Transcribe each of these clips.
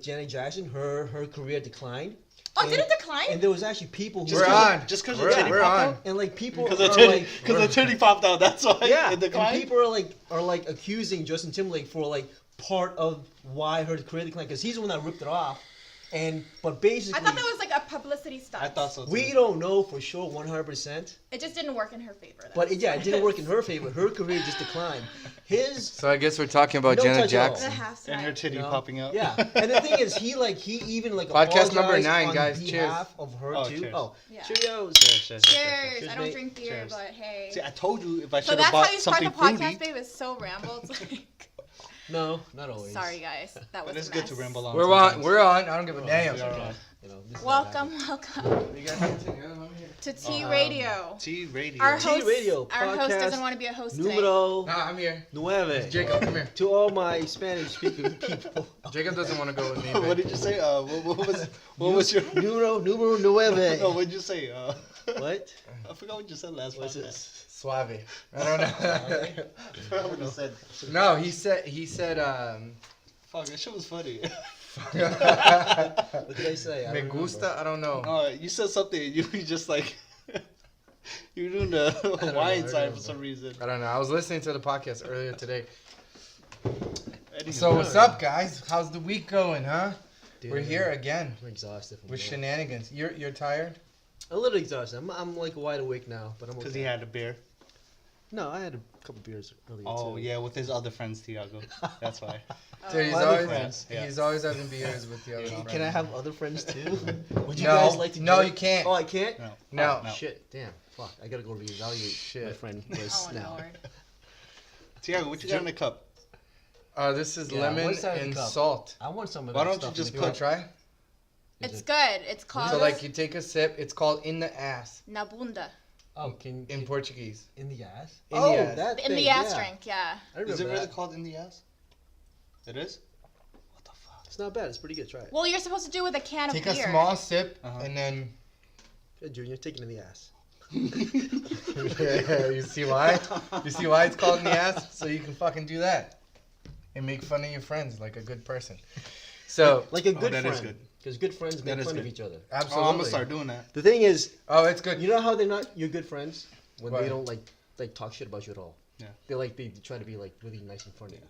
Janet Jackson, her career declined. Oh, did it decline? And there was actually people who we're on. Just because we're on. And like people because are the titty popped out. That's why. yeah. It declined. And people are like accusing Justin Timberlake for like part of why her career declined because he's the one that ripped it off. But basically, I thought that was like a publicity stunt. I thought so too. We don't know for sure 100%. It just didn't work in her favor. But it didn't work in her favor. Her career just declined. So I guess we're talking about No Janet touch at all. Jackson. And her titty popping out. Yeah, and the thing is, he even Podcast number 9, on guys. behalf of her too. Cheers. Oh, Yeah. cheers. Cheers. I don't mate. drink beer, Cheers. but hey. See, I told you if I So should that's have how bought you start something the podcast, fruity. babe. It's so rambled. Like, No, not always. sorry, guys. That was But it's a good mess. to ramble on. We're on. We're on. I don't give a damn. We are on. You know, this is Welcome You guys continue. I'm here. to T.RADIO. T.RADIO. Our host, T.RADIO our host podcast doesn't want to be a host today. Numero Nah, I'm here. 9. Jacob, come here. To all my Spanish speaking people. Jacob doesn't want to go with me. What babe. did you say? What was your? Numero 9. No, what did you say? What? I forgot what you said last What's podcast. this? Suave. I don't know. I forgot what you said. No, he said. Fuck, that shit was funny. What did I say? I Me don't gusta. I don't know. No, you said something. You were just like. You were doing the Hawaiian sign for some reason. I don't know. I was listening to the podcast earlier today. Anywho. So what's up, guys? How's the week going, huh? Dude, We're here again I'm exhausted. From with work. shenanigans. You're tired? A little exhausted. I'm like wide awake now, but I'm okay. Because he had a beer. No, I had a couple beers earlier Oh too. yeah, with his other friends, Tiago. That's why. Dude, he's My other always friends, yeah. he's always having beers with the other friends. Can I have other friends too? Would you No, guys like to? no, join? you can't. Oh, I can't. No. No. Shit, damn, fuck! I gotta go reevaluate Shit. my friend list Oh, now. Lord. Tiago, what you got in the cup? This is Yeah, lemon what's that in and the cup? salt. I want some of Why that don't you stuff. just You want to try? It's good. It's called So like you take a sip. It's called in the ass na bunda. Oh, in Portuguese. in the ass? In oh, the ass. that In thing, the ass yeah. drink, yeah. I remember Is it really that. called in the ass? It is? What the fuck? It's not bad. It's pretty good. Try it. Well, you're supposed to do it with a can Take of a beer. small sip Uh-huh. and then. Good, Junior. Take it in the ass. You see why? You see why it's called in the ass? So you can fucking do that and make fun of your friends like a good person. So Like a good that is friend. good. Because good friends That make is fun of good. each other. Oh, absolutely. I'm gonna start doing that. The thing is, Oh, it's good. you know how they're not your good friends when Why? they don't like talk shit about you at all. Yeah. They try to be like really nice in front of you.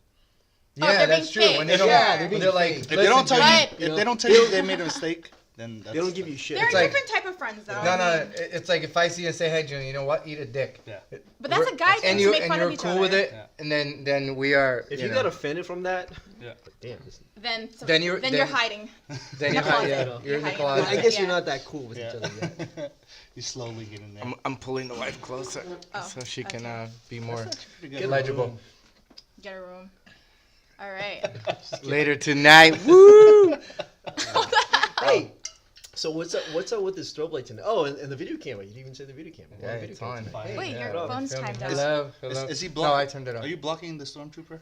Oh, Yeah, they're that's being true. When they fake. don't, Yeah, they're when being they're like, fake. If they don't tell Right. you, if they don't tell you they made a mistake, then that's, They don't give you shit. They're It's a like- different type of friends, though. no, it's like if I see you and say, "Hey, Junior, you know what? Eat a dick." Yeah. But that's a guy thing And to you make and fun you're of each cool other. with it, Yeah. and then we are. If you you know, got offended from that, Yeah. damn. Then Then you're- you're then- hiding. then in the you're, closet. yeah, You're you're in the hiding closet. I guess Yeah. you're not that cool with each other yet. Yeah. You slowly get in there. I'm pulling the wife closer Oh, so she can okay. be more Pretty Get good. legible. Get a room. All right. Later tonight. Woo! Hey, so what's up with this strobe light tonight? Oh, and the video camera. You didn't even say the video camera. Yeah, The video it's camera on. tonight. Hey, Wait, Yeah, your we're phone's filming. timed out. Hello, hello. Is he No, blocking? I turned it off. Are you blocking the stormtrooper?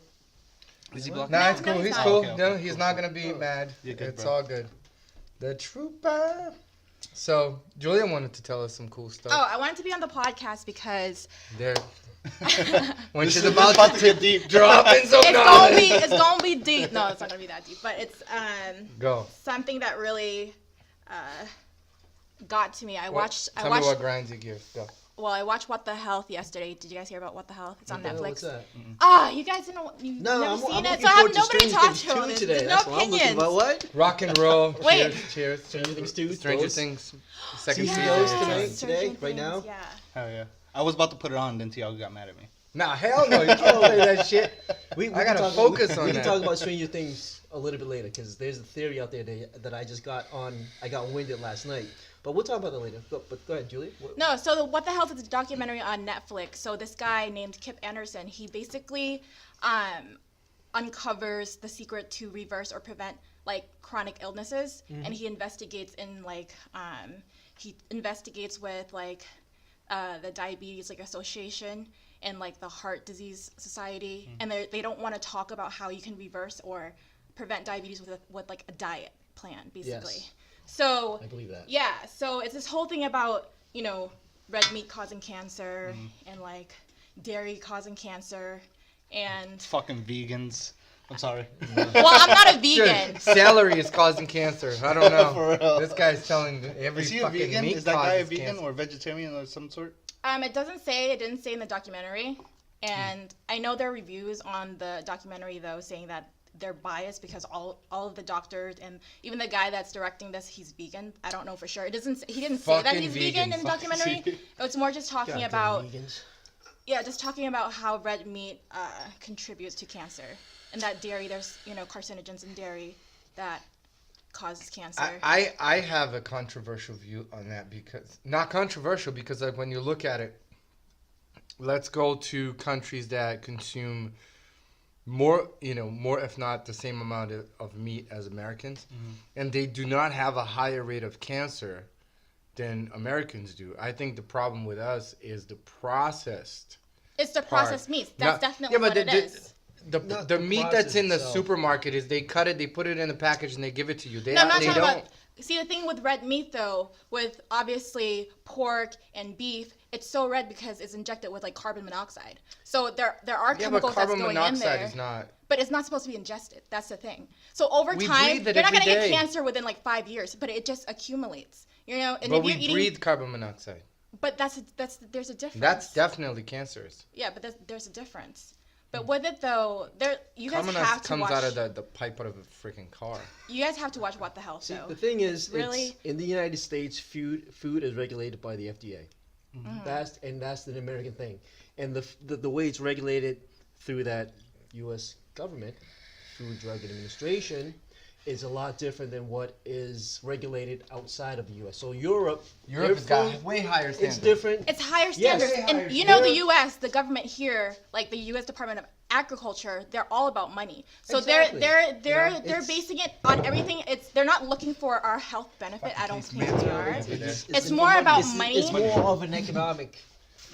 Is he What? blocking? Nah, No, it's no, cool. he's He's not. cool. Okay, okay, No, he's not gonna be mad. You're good, It's bro. all good. The trooper. So Julia wanted to tell us some cool stuff. Oh, I wanted to be on the podcast because There. When This she's is about about to to get deep. dropping some it's gonna be deep. No, it's not gonna be that deep. But it's Go. something that really got to me. I watched. Tell me what grinds your gears. Go. Well, I watched What the Health yesterday. Did you guys hear about What the Health? It's on What the hell, Netflix. What's that? Ah, you guys didn't know. You've No, never I'm seen looking it, so I forward have to nobody to Stranger talk Things to. 2 There's today. no That's what I'm looking opinions. about. What? Rock and roll. Wait. Cheers. Stranger Things 2. Stranger those? Things. Second Yeah. season. Those is tonight? on. Stranger Today? Right Things, now? Yeah. Hell yeah. I was about to put it on, then Tiago got mad at me. Nah, hell no. You can't play that shit. We I gotta can talk, focus on We that. can talk about Stranger Things a little bit later because there's a theory out there that I just got on. I got winded last night, but we'll talk about that later. But go ahead, Julie. No, so What the Health is a documentary on Netflix. So this guy named Kip Anderson, he basically uncovers the secret to reverse or prevent like chronic illnesses, and he investigates in like he investigates with like the Diabetes like Association and like the Heart Disease Society, and they don't want to talk about how you can reverse or prevent diabetes with like a diet plan, basically. Yes. So I believe that. yeah, so it's this whole thing about, you know, red meat causing cancer and like dairy causing cancer and Fucking vegans. I'm sorry. Well, I'm not a vegan. Dude, celery is causing cancer. I don't know. For real. This guy's telling every Is he a fucking vegan? meat Is that guy a causes vegan cancer. or vegetarian or some sort? It didn't say in the documentary. And I know there are reviews on the documentary, though, saying that they're biased because all of the doctors and even the guy that's directing this, he's vegan. I don't know for sure. He didn't say that Fucking he's vegan in the vegan. documentary. It's more just talking Goddamn about vegans. just talking about how red meat contributes to cancer, and that dairy, there's carcinogens in dairy that causes cancer. I have a controversial view on that because not controversial because like when you look at it, let's go to countries that consume more if not the same amount of meat as Americans, and they do not have a higher rate of cancer than Americans do. I think the problem with us is the processed. It's the processed meats. That's definitely what it is. The meat that's in the itself. supermarket is they cut it, they put it in the package, and they give it to you. I'm not talking about. See, the thing with red meat, though, with obviously pork and beef, it's so red because it's injected with like carbon monoxide. So there are chemicals that's going in there. Carbon monoxide is not. But it's not supposed to be ingested. That's the thing. So over We time, breathe it you're not every gonna get day. cancer within like 5 years, but it just accumulates. And But if you're we eating, breathe carbon monoxide. but there's a difference. That's definitely cancerous. Yeah, but there's a difference. But with it though, you guys Carbon have monoxide to comes watch. out of the pipe out of a freaking car. You guys have to watch What the Hell See, show. the thing is, Really? it's, in the United States, food is regulated by the FDA. Mm-hmm. That's an American thing, and the way it's regulated through that U.S. government, Food Drug Administration, is a lot different than what is regulated outside of the U.S. So Europe Europe their has got food, way higher standards. it's different. It's higher Yes. standards, Way and higher you know the standards. U.S., the government here, like the U.S. Department of Agriculture, they're all about money. So Exactly. they're it's- basing it on everything. They're not looking for our health benefit. I don't think they are. It's more more about money. It's more of an economic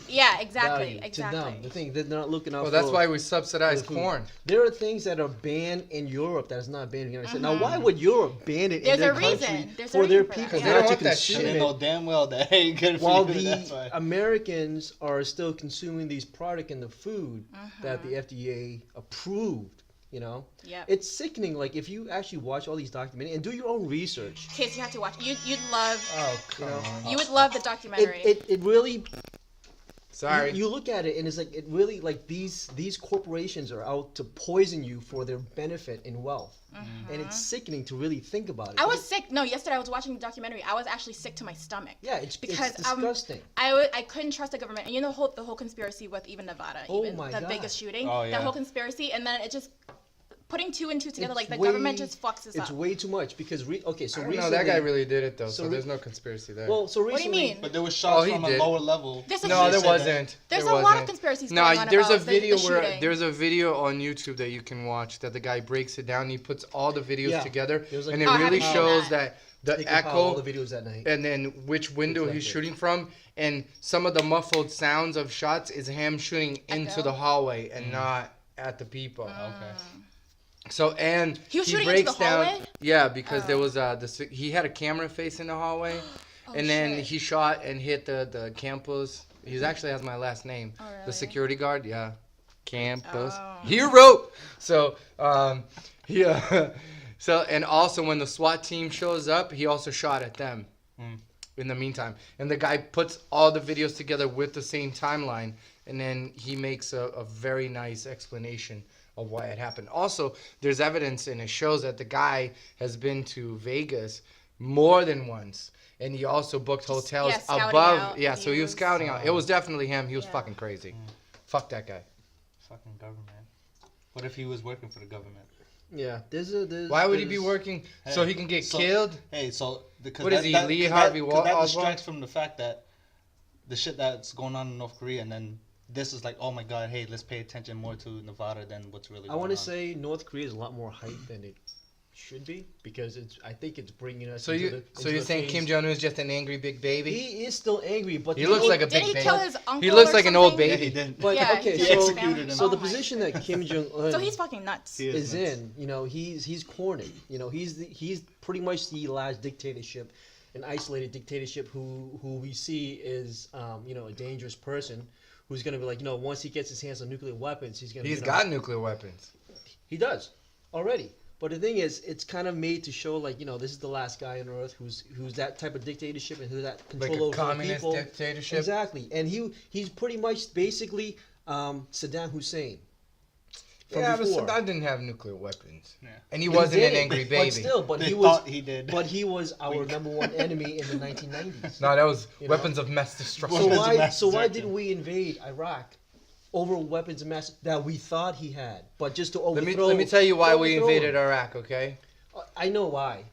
Yeah, exactly, value exactly. to them. The thing they're not looking out Well, for. that's why we subsidize for the food. corn. There are things that are banned in Europe that is not banned in the United States. Now, why would Europe ban it There's in their a reason. country There's a for their reason for that. people Because they not don't to want that consume shit. And they it? know damn well that ain't good for While you. That's the why. Americans are still consuming these products in the food that the FDA approved, Yep. it's sickening. Like if you actually watch all these documentaries and do your own research, Kids, you have to watch. You'd love. Oh, come on. You would love the documentary. it really Sorry. you look at it and it's like it really like these corporations are out to poison you for their benefit and wealth, and it's sickening to really think about it. I was sick. No, yesterday I was watching the documentary. I was actually sick to my stomach. Yeah, it's because disgusting. I couldn't trust the government. And the whole conspiracy with even Nevada, Oh even my the God. Vegas shooting, Oh, yeah. that whole conspiracy, and then it just putting two and two together, It's like the way- government just fucks us It's up. way too much because so I don't recently, know. That guy really did it though, so so re- there's no conspiracy there. Well, so What do you recently, mean? But there was shots Oh, he from a did. lower level. There's a no, few- there said that. wasn't. There's There a lot of wasn't. conspiracies No, going on there's a about video the where shooting. there's a video on YouTube that you can watch that the guy breaks it down. He puts all the videos Yeah. together, There was like- and it Oh, I really haven't seen shows that. that they the compile all echo the videos that night. and then which window he's Reflected. shooting from, and some of the muffled sounds of shots is him shooting into Echo? the hallway and not at the people. Okay. So and He was shooting into breaks the down. hallway? Yeah, because there was he had a camera facing the hallway, and then shit. he shot and hit the Campos. He actually has my last name. Oh, really? The security guard, yeah, Campos, Oh. hero. So so and also when the SWAT team shows up, he also shot at them. In the meantime, and the guy puts all the videos together with the same timeline, and then he makes a very nice explanation of why it happened. Also, there's evidence, and it shows that the guy has been to Vegas more than once, and he also booked hotels scouting above. out Yeah, so he was views. scouting out. It was definitely him. He was Yeah. fucking crazy. Fuck that guy. Fucking government. What if he was working for the government? Yeah, there's Why would he be working so he can get So- killed? Hey, so because What is he, Lee Harvey That Oswald? distracts from the fact that the shit that's going on in North Korea, and then this is like, oh my god, hey, let's pay attention more to Nevada than what's really I going on. want to say North Korea is a lot more hype than it should be because I think it's bringing us. So into you the, so into you're the saying phase- Kim Jong Un is just an angry big baby? He is still angry, but He the looks thing- like a Did big he baby. kill his uncle? He looks or like an old something? Yeah, baby. he did. But Yeah, okay, he so executed him. so the Oh my position that Kim Jong Un So he's fucking nuts. He is nuts. in, he's cornered. He's pretty much the last dictatorship, an isolated dictatorship who we see is a dangerous person who's gonna be like once he gets his hands on nuclear weapons he's gonna. He's got nuclear weapons. He does. already. But the thing is, it's kind of made to show like, this is the last guy on earth who's that type of dictatorship and who's that Like control a over communist people. dictatorship. Exactly, and he's pretty much basically Saddam Hussein. From Yeah, before. but Saddam didn't have nuclear weapons, Yeah. and he wasn't an didn't, angry baby. But still, They he was. thought he did. But he was our number one enemy in the 1990s. No, that was You know? weapons of mass destruction. So Weapons of why? mass So why destruction. didn't we invade Iraq over weapons of mass that we thought he had, but just to let overthrow? me tell you why we overthrow invaded him? Iraq. Okay. I know why.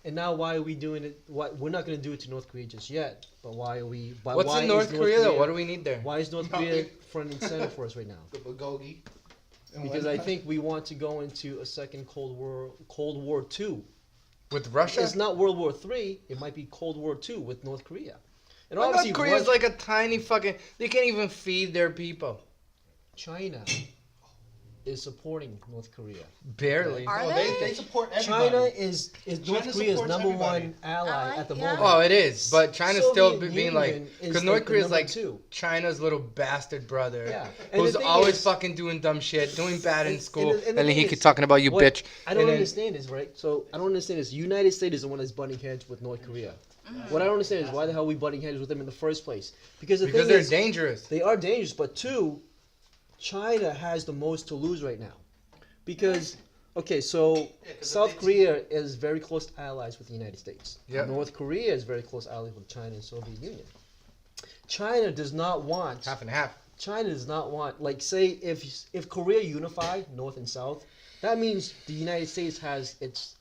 And now why are we doing it? Why we're not going to do it to North Korea just yet? But why are we? But What's why in is North Korea though? What do we need there? Why is North Korea front and center for us right now? The bulgogi. Because I think we want to go into a second Cold War II. With Russia? It's not World War III. It might be Cold War II with North Korea. And But obviously, North Korea is Russia- like a tiny fucking. They can't even feed their people. China is supporting North Korea. Barely. Are No, they? they support everybody. China is North China Korea's supports number everybody. one ally at the Yeah. moment. Oh, it is. But China's still Soviet being like, Union is because like North the Korea's number like two. China's little bastard brother, Yeah. And who's the thing always is- fucking doing dumb shit, doing bad in and- school, and the and then thing he is, keeps talking about you, what bitch. I don't and then- understand is, right? So I don't understand is United States is the one that's butting heads with North Korea. What I don't understand is why the hell are we butting heads with them in the first place? Because the Because thing they're is, dangerous. they are dangerous, but two, China has the most to lose right now. Because, okay, so 'cause if South they- Korea is very close allies with the United States. Yep. North Korea is very close allies with China and Soviet Union. China does not want. Half and half. China does not want, like, say, if Korea unified North and South, that means the United States has its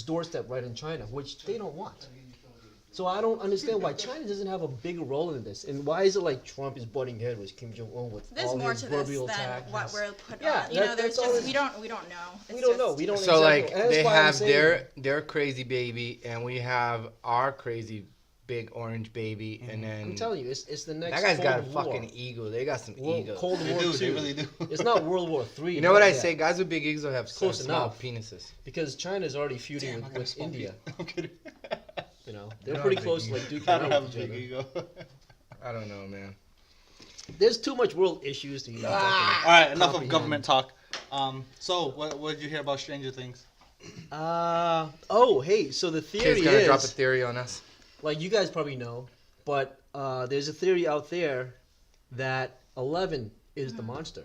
doorstep right in China, which they don't want. So I don't understand why China doesn't have a bigger role in this, and why is it like Trump is butting head with Kim Jong Un with There's all more his to this verbal than attacks? what we're put Yeah, on. You know, that- there's that's all just it's- we don't know. We It's don't know. just- We don't. So exactly, like and that's they why I'm have saying- their crazy baby, and we have our crazy big orange baby, and then I'm telling you, it's the next. that guy's got a Cold War. fucking ego. They got some World, ego. Cold They War do. II. They really do. It's not World War III. You know what I yet, say? Guys with big egos have Close small enough. penises. Because China's already feuding Damn, I gotta with smoke India. weed. I'm kidding. You know, You they're don't pretty have close, big like duking I it don't out have with a each big other. ego. I don't know, man. There's too much world issues to even. All right, enough of comprehend. government talk. So what did you hear about Stranger Things? Oh, hey. So the Kid's theory gonna drop a is, theory on us. like you guys probably know, but there's a theory out there that 11 is the monster.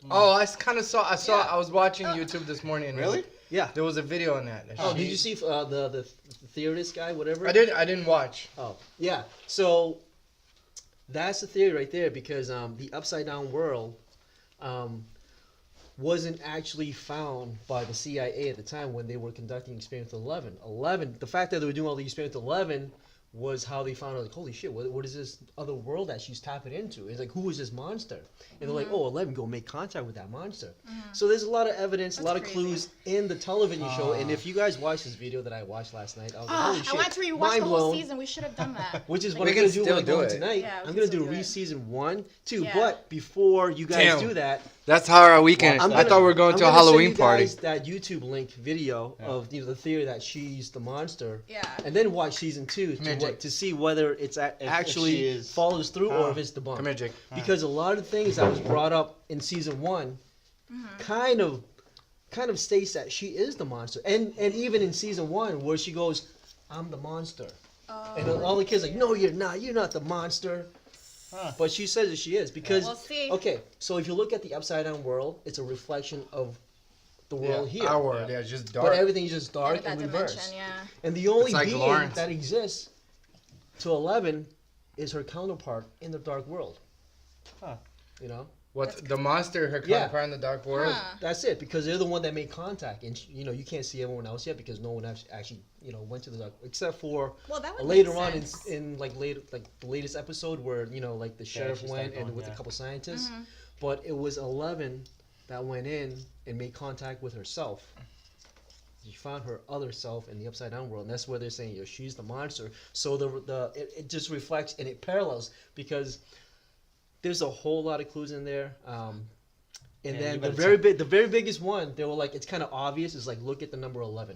Oh, I kind of saw. Yeah. I was watching YouTube this morning. and Really? Yeah. There was a video on that. Oh, did you see the theorist guy, whatever? I didn't watch. Oh, yeah. So that's the theory right there, because the upside down world wasn't actually found by the CIA at the time when they were conducting Experiment 11. 11, the fact that they were doing all the Experiment 11 was how they found out, like, holy shit, what is this other world that she's tapping into? It's like, who is this monster? And they're like, oh, 11, go make contact with that monster. So there's a lot of evidence, a That's lot of crazy. clues in the television show. And if you guys watch this video that I watched last night, I was like, Ah, holy shit, I wanted to rewatch mind the whole blown. season. We should have done that. Which is Like, what We I'm can gonna do when I still go do in it. tonight. Yeah, we I'm can gonna still do do re it. season 1, 2. Yeah. But before you guys Damn. do that, That's how our weekend. I'm I gonna- thought we were going I'm to a gonna send Halloween you party. guys that YouTube link video of the theory that she's the monster, Yeah. and then watch season 2 Come here, to, Jake. to see whether it's If actually she is. follows through or if it's debunked. Come here, Jake. Because a lot of things that was brought up in season 1 kind of states that she is the monster, and even in season 1 where she goes, "I'm the monster," and all the kids are like, "No, you're not the monster." Huh. But she says that she is because We'll see. okay, so if you look at the upside down world, it's a reflection of the world here. Our world. Yeah, it's just dark. But everything's just Yeah, dark with that and dimension, reversed. yeah. And the only It's like being Lawrence. that exists to 11 is her counterpart in the dark world. Huh. You know? What's the monster? Her Yeah. counterpart in the dark world. Huh. That's it, because they're the one that made contact, and you can't see everyone else yet because no one actually went to the dark, except for Well, that would later make on sense. in the latest episode where like the sheriff she went started and going, with a yeah. couple scientists, but it was 11 that went in and made contact with herself. She found her other self in the upside down world, and that's where they're saying she's the monster. So it just reflects and it parallels because there's a whole lot of clues in there. And Yeah, then you the better very biggest one, they were like, it's kind of obvious. Is like, look at the number 11.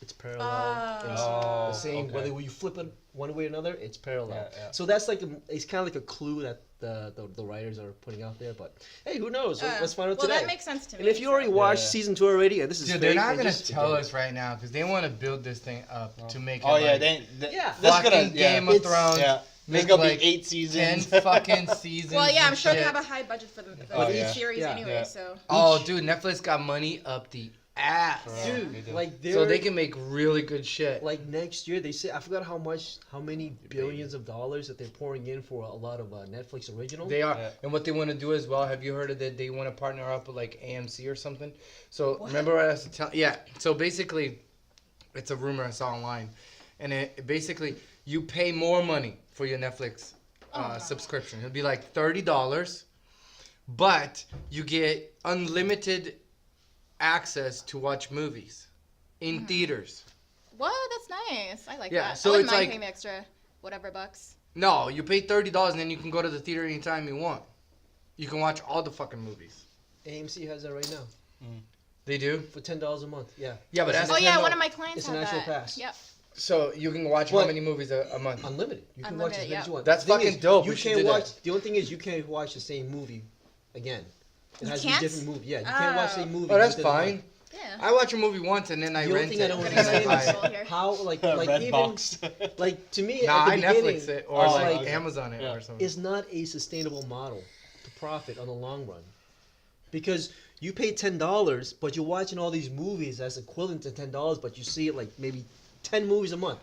It's parallel. It's the same. okay. Whether you flip it one way or another, it's parallel. Yeah. So that's like it's kind of like a clue that the writers are putting out there. But hey, who knows? Let's find out well, today. that makes sense to me. And if you already watched season 2 already, and this is Dude, fake, they're not then gonna just tell forget us it. right now because they want to build this thing up to make it Oh yeah, like Yeah. this fucking gonna Game of It's- Thrones. yeah. There's Make gonna like be 8 seasons. 10 fucking seasons. well, yeah, I'm and sure they shit. have a high budget for the Oh, yeah. series Yeah. anyway. Yeah. So Oh, dude, Netflix got money up the ass. They Dude, do. like they're So they can make really good shit. like next year they say I forgot how many billions of dollars that they're pouring in for a lot of Netflix originals. They are. Yeah. And what they want to do as well, have you heard of that they want to partner up with like AMC or something? So What? remember what I was telling yeah. So basically it's a rumor I saw online. And it basically you pay more money for your Netflix subscription. It'll be like $30, but you get unlimited access to watch movies in theaters. what? That's nice. I like Yeah, that. so I wouldn't it's mind like- paying the extra whatever bucks. No, you pay $30 and then you can go to the theater anytime you want. You can watch all the fucking movies. AMC has that right now They do? for $10 a month. Yeah. Yeah, but that's Oh yeah, $10. one of my clients It's had an actual that. pass. Yep. So you can watch how What? many movies a month? Unlimited. You can Unlimited, watch as many as yeah. you want. That's The thing fucking is, dope. You We should can't do that. watch. The only thing is you can't watch the same movie again. It You has can't? to be different movie. Yeah, you can't watch the same movie. Oh, that's within a month. fine. Yeah. I watch a movie once and then I The only rent thing it. I don't and then I understand buy is it. how like Red even box. like to me Nah, at I the beginning, Netflix it or Oh, like okay. Amazon it Yeah. or something. it's not a sustainable model to profit on the long run, because you pay $10, but you're watching all these movies that's equivalent to $10, but you see it like maybe 10 movies a month.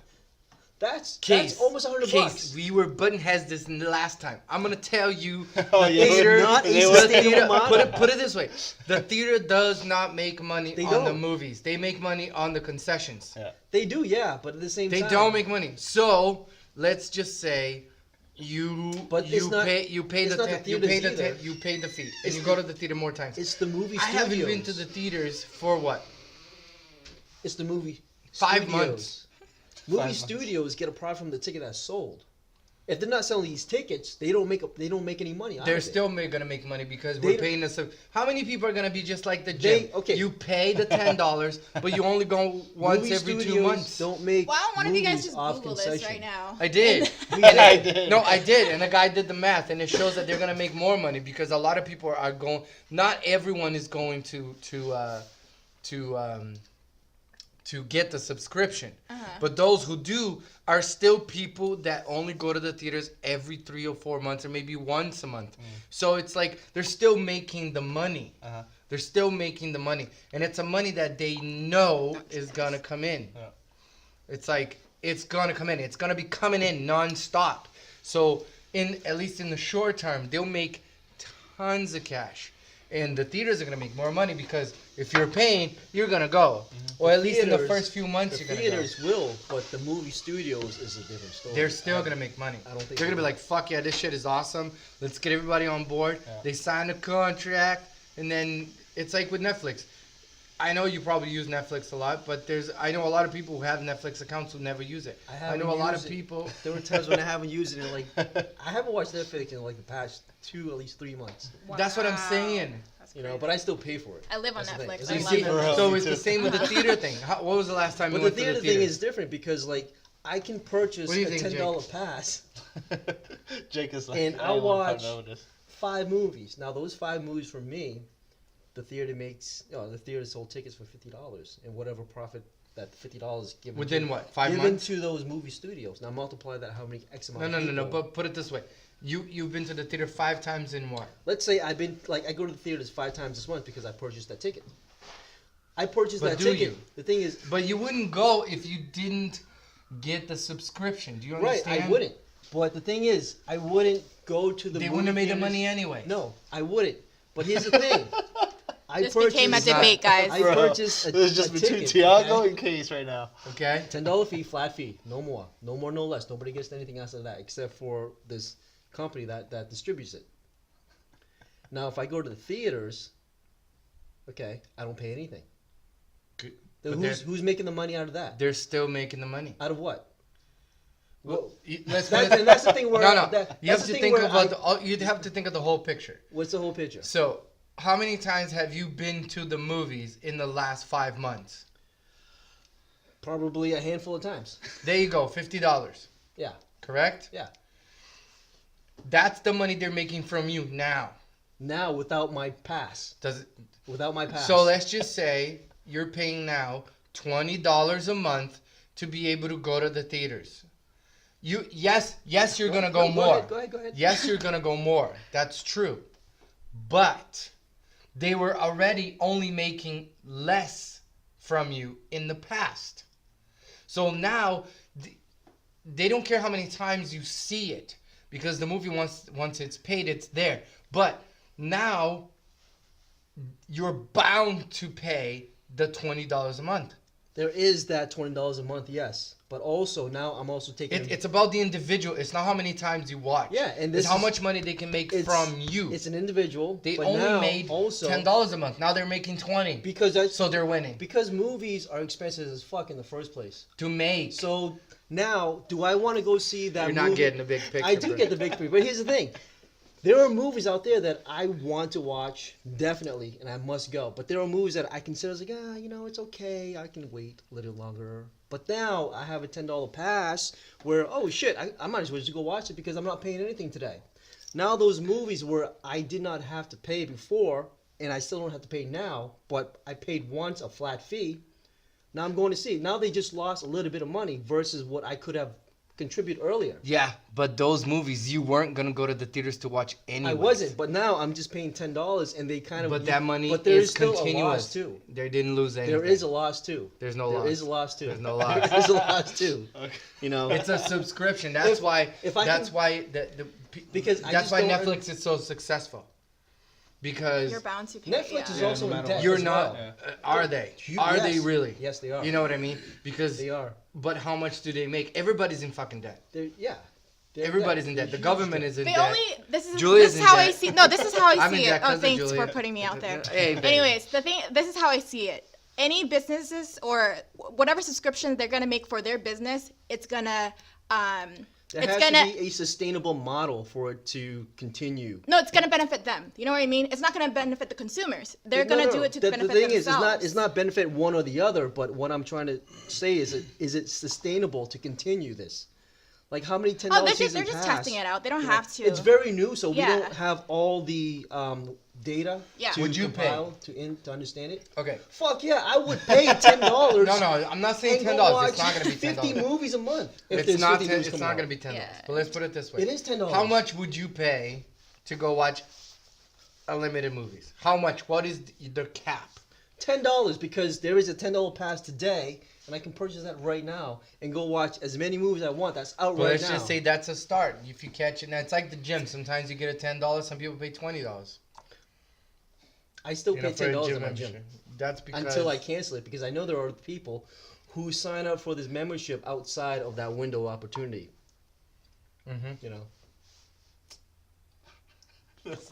That's almost $100. We were button heads this last time. I'm gonna tell you, Oh, the yeah. theater, Not a They were- sustainable model. put it this way: the theater does not make money They on the don't. movies. They make money on the concessions. Yeah. They do, yeah, but at the same They time, don't make money. So let's just say But it's not- you pay it's the not the ten- you pay theaters the either. ten- you pay the fee and It's you the- go to the theater more times. It's the movie I studios. haven't been to the theaters for what? It's the movie 5 studios. months. Movie 5 months. studios get a profit from the ticket that's sold. If they're not selling these tickets, they don't make any money. out They're of it. still gonna make money because They we're don't- paying the. How many people are gonna be just like the gym? okay. You pay the $10, but you only go once Movie every 2 studios months. Don't make. Well, one of you guys movies just off Google this concession. right now. I did. I did. No, I did, and the guy did the math, and it shows that they're gonna make more money because a lot of people are going. Not everyone is going to get the subscription, but those who do are still people that only go to the theaters every 3 or 4 months, or maybe once a month. So it's like they're still making the money. Uh-huh. They're still making the money, and it's a money that they know is gonna come in. Yeah. It's like it's gonna come in. It's gonna be coming in nonstop. So at least in the short term, they'll make tons of cash, and the theaters are gonna make more money because if you're paying, you're gonna go, or at least in the Theaters- first few months The you're gonna theaters will, but the movie studios is a different story. go. They're still gonna make money. I don't think They're gonna they be like, "Fuck yeah, this shit is awesome. Let's get everybody on board." Yeah. They sign a contract, and then it's like with Netflix. I know you probably use Netflix a lot, but I know a lot of people who have Netflix accounts who never use it. I know a lot of people. There were times when I haven't used it in like I haven't watched Netflix in like the past 2 at least 3 months. That's what I'm Wow. saying. That's You know, crazy. but I still pay for it. I live on That's the thing. Netflix. It's I like love see- Netflix. So Me it's the too. same with the theater thing. What was the last time But you the went to theater the thing theater? is different because like I can purchase What do you a think, $10 Jake? pass, Jake is like, And I I'll don't wanna watch- partner with this. 5 movies. Now those 5 movies for me, the theater sold tickets for $50, and whatever profit that $50 given Within to, what, 5 given months? to those movie studios. Now multiply that how many X amount. No. of people. But put it this way: you've been to the theater 5 times in what? Let's say I go to the theaters 5 times this month because I purchased that ticket. I purchased But that do ticket. you? The thing is, But you wouldn't go if you didn't get the subscription. Do you right? understand? I wouldn't. But the thing is, I wouldn't go to the. They movie wouldn't have made the theaters. money anyway. No, I wouldn't. But here's the thing. I This became a purchased- debate, guys. I purchased a, This is just a between ticket, Tiago okay? and Case right now. Okay. $10 fee, flat fee, no more, no less. Nobody gets anything else of that except for this company that distributes it. Now, if I go to the theaters, okay, I don't pay anything. Good. Then But who's making the money out of that? They're still making the money. Out of what? Well, let's That's the thing where no. that- You have that's to the thing think where about you'd have to think of the whole picture. What's the whole picture? So, how many times have you been to the movies in the last 5 months? Probably a handful of times. There you go, $50. Yeah. Correct? Yeah. That's the money they're making from you now. Now without my pass. Does it? Without my pass. So let's just say you're paying now $20 a month to be able to go to the theaters. Yes, you're gonna go more. Go ahead. Yes, you're gonna go more. That's true. But they were already only making less from you in the past. So now they don't care how many times you see it, because the movie once it's paid, it's there. But now you're bound to pay the $20 a month. There is that $20 a month, yes. But also now I'm also taking. It's about the individual. It's not how many times you watch. Yeah, and this it's how is- much money they can make from you. It's an individual. They but only now made also $10 a month. Now they're making $20. because that's So they're winning. because movies are expensive as fuck in the first place. To make. So now, do I want to go see that? You're movie? not getting the big picture. I do bro. get the big picture, but here's the thing: there are movies out there that I want to watch definitely, and I must go. But there are movies that I consider as like, it's okay. I can wait a little longer. But now I have a $10 pass where, oh shit, I might as well just go watch it because I'm not paying anything today. Now those movies where I did not have to pay before, and I still don't have to pay now, but I paid once a flat fee. Now I'm going to see. Now they just lost a little bit of money versus what I could have contributed earlier. Yeah, but those movies, you weren't going to go to the theaters to watch anyway. I wasn't, but now I'm just paying $10, and they kind of. But that money but there is still continuous. a loss too. They didn't lose anything. There is a loss too. There's no loss. There is a loss too. There's no loss. There's a loss too. Okay. It's a subscription. That's why. That's why because I that's just why don't Netflix is so successful. Because You're bound to pay. Netflix is yeah. also no in matter debt. what. you're as not. well. Are they? Are they Yes. really? Yes, they are. You know what I mean? Because They are. But how much do they make? Everybody's in fucking debt. Yeah. They're Everybody's in They're debt. The huge government debt. is in They debt. only this Julia's is in how debt. I see. No, this is how I I'm in see debt it. Oh, 'cause of thanks Julia. for putting me out there. Hey, babe. Anyways, this is how I see it. Any businesses or whatever subscription they're gonna make for their business, it's gonna There it's has gonna to be a sustainable model for it to continue. no, it's gonna benefit them. You know what I mean? It's not gonna benefit the consumers. They're No, gonna no, do no. it to the benefit thing themselves. is, it's not benefit one or the other. But what I'm trying to say is it sustainable to continue this? Like how many $10 Oh, they're season just pass? testing it out. They don't have to. It's very new, so we Yeah. don't have all the data Yeah. to Would you pay? compile to understand it. Okay. Fuck yeah, I would pay $10. No, I'm not saying and go $10. It's watch not gonna be 50 $10. movies a month. If It's there's not. 50 movies It's coming not out. gonna be $10. Yeah. But let's put it this way. It is $10. How much would you pay to go watch unlimited movies? How much? What is the cap? $10 because there is a $10 pass today, and I can purchase that right now and go watch as many movies I want. That's out But right let's now. just say that's a start. If you catch it, now it's like the gym. Sometimes you get a $10. Some people pay $20. I still pay For a $10 at my membership. gym That's because until I cancel it because I know there are people who sign up for this membership outside of that window of opportunity. Mhm. You know.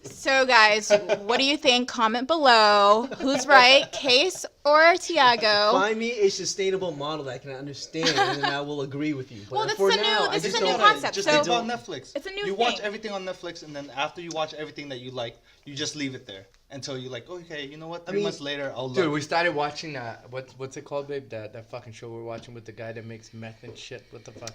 So, guys, what do you think? Comment below. Who's right, Case or Tiago? Find me a sustainable model that I can understand, and then I will agree with you. But Well, this for is a new- now, this I is just a new don't. concept. Just So- think about Netflix. It's a new You watch thing. everything on Netflix, and then after you watch everything that you like, you just leave it there until you're like, okay, you know what? 3 mean- months later, I'll Dude, look. we started watching what's it called, babe? That fucking show we're watching with the guy that makes meth and shit. What the fuck?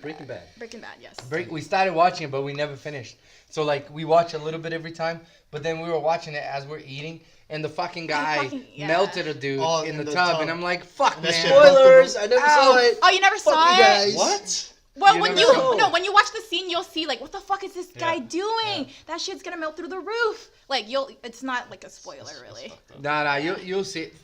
Breaking Bad. Breaking Bad, yes. We started watching it, but we never finished. So like we watch a little bit every time, but then we were watching it as we're eating, and the fucking guy yeah. melted a dude Oh, in in the the tub, tub. and I'm like, fuck, That man. shit- Spoilers! I never saw Ow. it. Oh, you never Fuck saw you it? guys. What? Well, You when never you saw it. when you watch the scene, you'll see like, what the fuck is this guy doing? Yeah. That shit's gonna melt through the roof. Like it's not like a spoiler, really. Nah, you'll see it.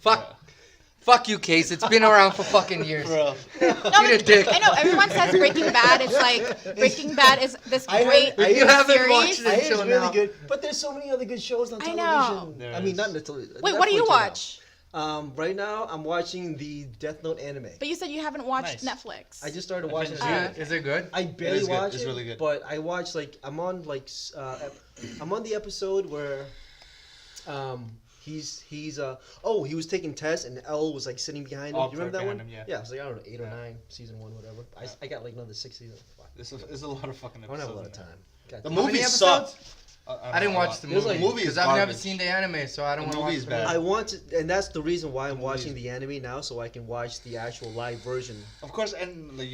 Fuck you, Case. It's been around for fucking years. Bro. No, Eat a dick. I know everyone says Breaking Bad. It's like Breaking Bad is this I heard- great If you haven't series. watched it- I hear it's Until really now. good, but there's so many other good shows on I television. know. There I mean, is. not the television. Wait, what do you watch? Right now, I'm watching the Death Note anime. But you said you haven't watched Nice. Netflix. I just started watching it. finished Is it good? I barely is good. watch It's it, really good. but I watch I'm on I'm on the episode where he was taking tests and L was like sitting behind him. Oh, You remember that one? behind him, Yeah, it was like I don't know 8 or Yeah. 9, season 1, whatever. I got like another 6 seasons. Fuck. This is a lot of fucking I episodes. don't have a lot of man. time. God The damn it. movie episodes? sucked. I didn't watch the There's movie like- because I've never seen the anime, so I don't The want to watch movie's the bad. movie. I want to, and that's the reason why I'm The watching movies. the anime now, so I can watch the actual live version, Of course, and like,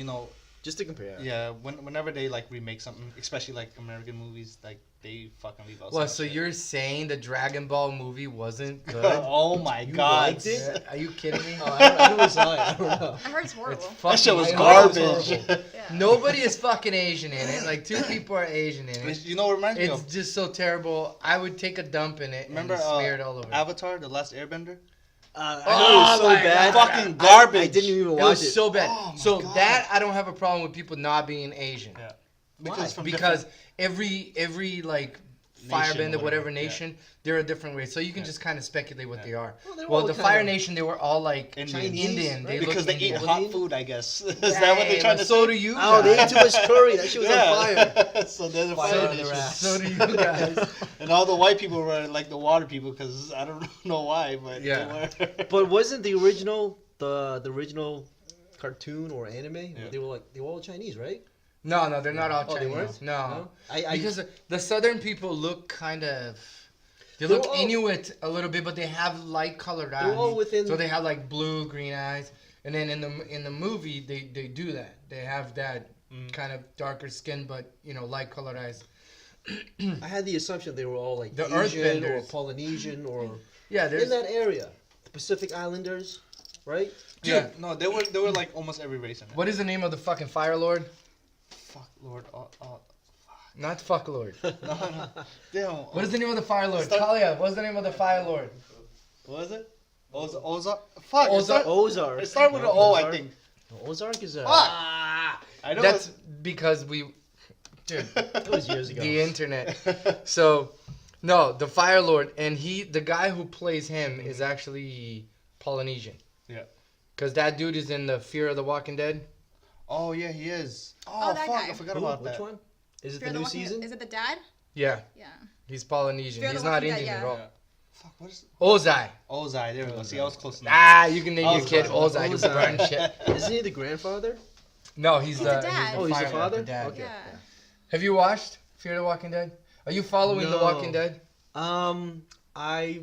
just to compare. yeah, whenever they like remake something, especially like American movies, like they fucking leave out. Well, some so shit. you're saying the Dragon Ball movie wasn't good? Oh my You god! liked it? Are you kidding me? Oh, I never saw it. I don't know. I heard it's horrible. It's That fucking shit was I heard it was garbage. horrible. Yeah. Nobody is fucking Asian in it. Like 2 people are Asian in it. You know what reminds me It's of? just so terrible. I would take a dump in it Remember and smear it all over. Avatar: The Last Airbender? I know Oh it was so my bad. God. Fucking I garbage. didn't even It watch was it. so bad. Oh my So God. that I don't have a problem with people not being Asian. Yeah. Why? From Because every like firebender, or whatever whatever, nation, they're a different race. So you can Yeah. just kind of speculate what Yeah. they are. Well, they were Well, all the kind Fire of Nation, they were all like Indian. Indian. right? They because they look eat Indian. hot food, I guess. Is that what they're trying to so say? do you Oh, they ate guys. too much curry. That shit was on fire. So they're the Fire fire on their nation. ass. So do you guys. And all the white people were like the water people because I don't know why, but Yeah. they were. But wasn't the original the original cartoon or anime? Yeah. They were all Chinese, right? No, they're not all Oh, they Chinese. weren't? No. I Because the southern people look kind of. They They're look all- Inuit a little bit, but they have light colored eyes. They're all within- So they have like blue, green eyes, and then in the movie they do that. They have that kind of darker skin, but light colored eyes. I had the assumption they were all like The Asian or Earthbenders. Polynesian or Yeah, in there's that area, the Pacific Islanders, right? Dude, yeah. no, they were like almost every race in it. What is the name of the fucking Fire Lord? Fuck, Lord. Not Fuck Lord. No. Damn. What is the name of the Fire Lord? Start- Talia, what's the name of the Fire Lord? What is it? Ozark? Fuck. Ozark. It started with an O, I think. Ozark is Fuck. Ah! I know That's because dude, that was years ago. the internet. So, no, the Fire Lord, and the guy who plays him is actually Polynesian. Yeah. Cause that dude is in the Fear of the Walking Dead. Oh, yeah, he is. Oh, Oh, that fuck. guy. I forgot Who? about Which that. one? Is it Fear the new Walking Dead- season? Is it the dad? Yeah, Yeah. he's Polynesian. Fear the He's not Walking Indian Dead, at yeah. all. Yeah. Fuck, what is Ozai. Ozai? There we go. See, I was close enough. Ah, you can name I your was kid close. Ozai. You Ozai. burn shit. Isn't he the grandfather? No, he's He's the the dad. Oh, he's the Fire Lord, father? dad. Okay. Yeah. Have you watched Fear the Walking Dead? Are you following The No. Walking Dead? I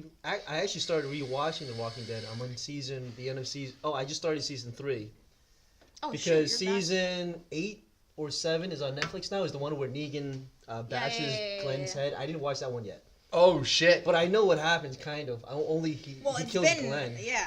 actually started rewatching The Walking Dead. I'm on the end of season. Oh, I just started season 3 Oh, because shit, you're back. season 8 or 7 is on Netflix now. Is the one where Negan bashes yeah, Glenn's yeah. head. I didn't watch that one yet, Oh shit! but I know what happens. Kind of. Only he Well, he it's kills been Glenn. yeah.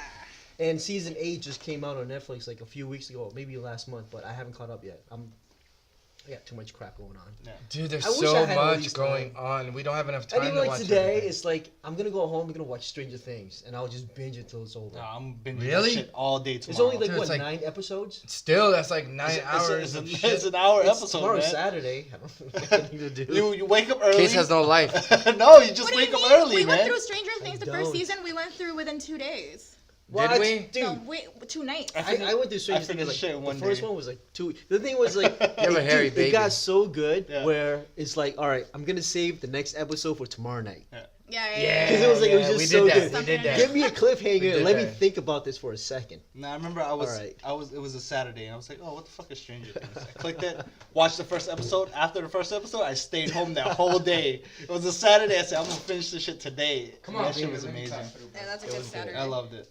And season 8 just came out on Netflix like a few weeks ago, maybe last month, but I haven't caught up yet. I got too much crap going on. Dude, there's I wish so I had all much these going time. on. We don't have enough And time even to like watch today, everything. it's like I'm gonna go home. I'm gonna watch Stranger Things, and I'll just binge it till it's over. Nah, I'm binging Really? this shit all day tomorrow. It's only like Dude, what it's like- 9 episodes. Still, that's like 9 hours of shit. It's an hour It's episode, tomorrow's man. Saturday. I don't have anything to do. You wake up early. Case has no life. No, you just What do wake you up mean? early, we man. went through Stranger Things the first don't. season. We went through within 2 days. Did we? Dude, No, wait, 2 nights. I went through Stranger Things finished like it one the first day. one was like 2. The thing was like have a hairy baby. It got so good Yeah. where it's like, all right, I'm gonna save the next episode for tomorrow night. Yeah. Because it was like it was we just did so that. good. We did that. Give me a cliffhanger did and let me that. think about this for a second. Nah, I remember it Alright. was a Saturday and I was like, oh, what the fuck is Stranger Things? I clicked it, watched the first episode. After the first episode, I stayed home that whole day. It was a Saturday. I said, I'm gonna finish this shit today. Come And on, that shit baby, was let me amazing. talk through. Yeah, that's a It good was good. Saturday. I loved it.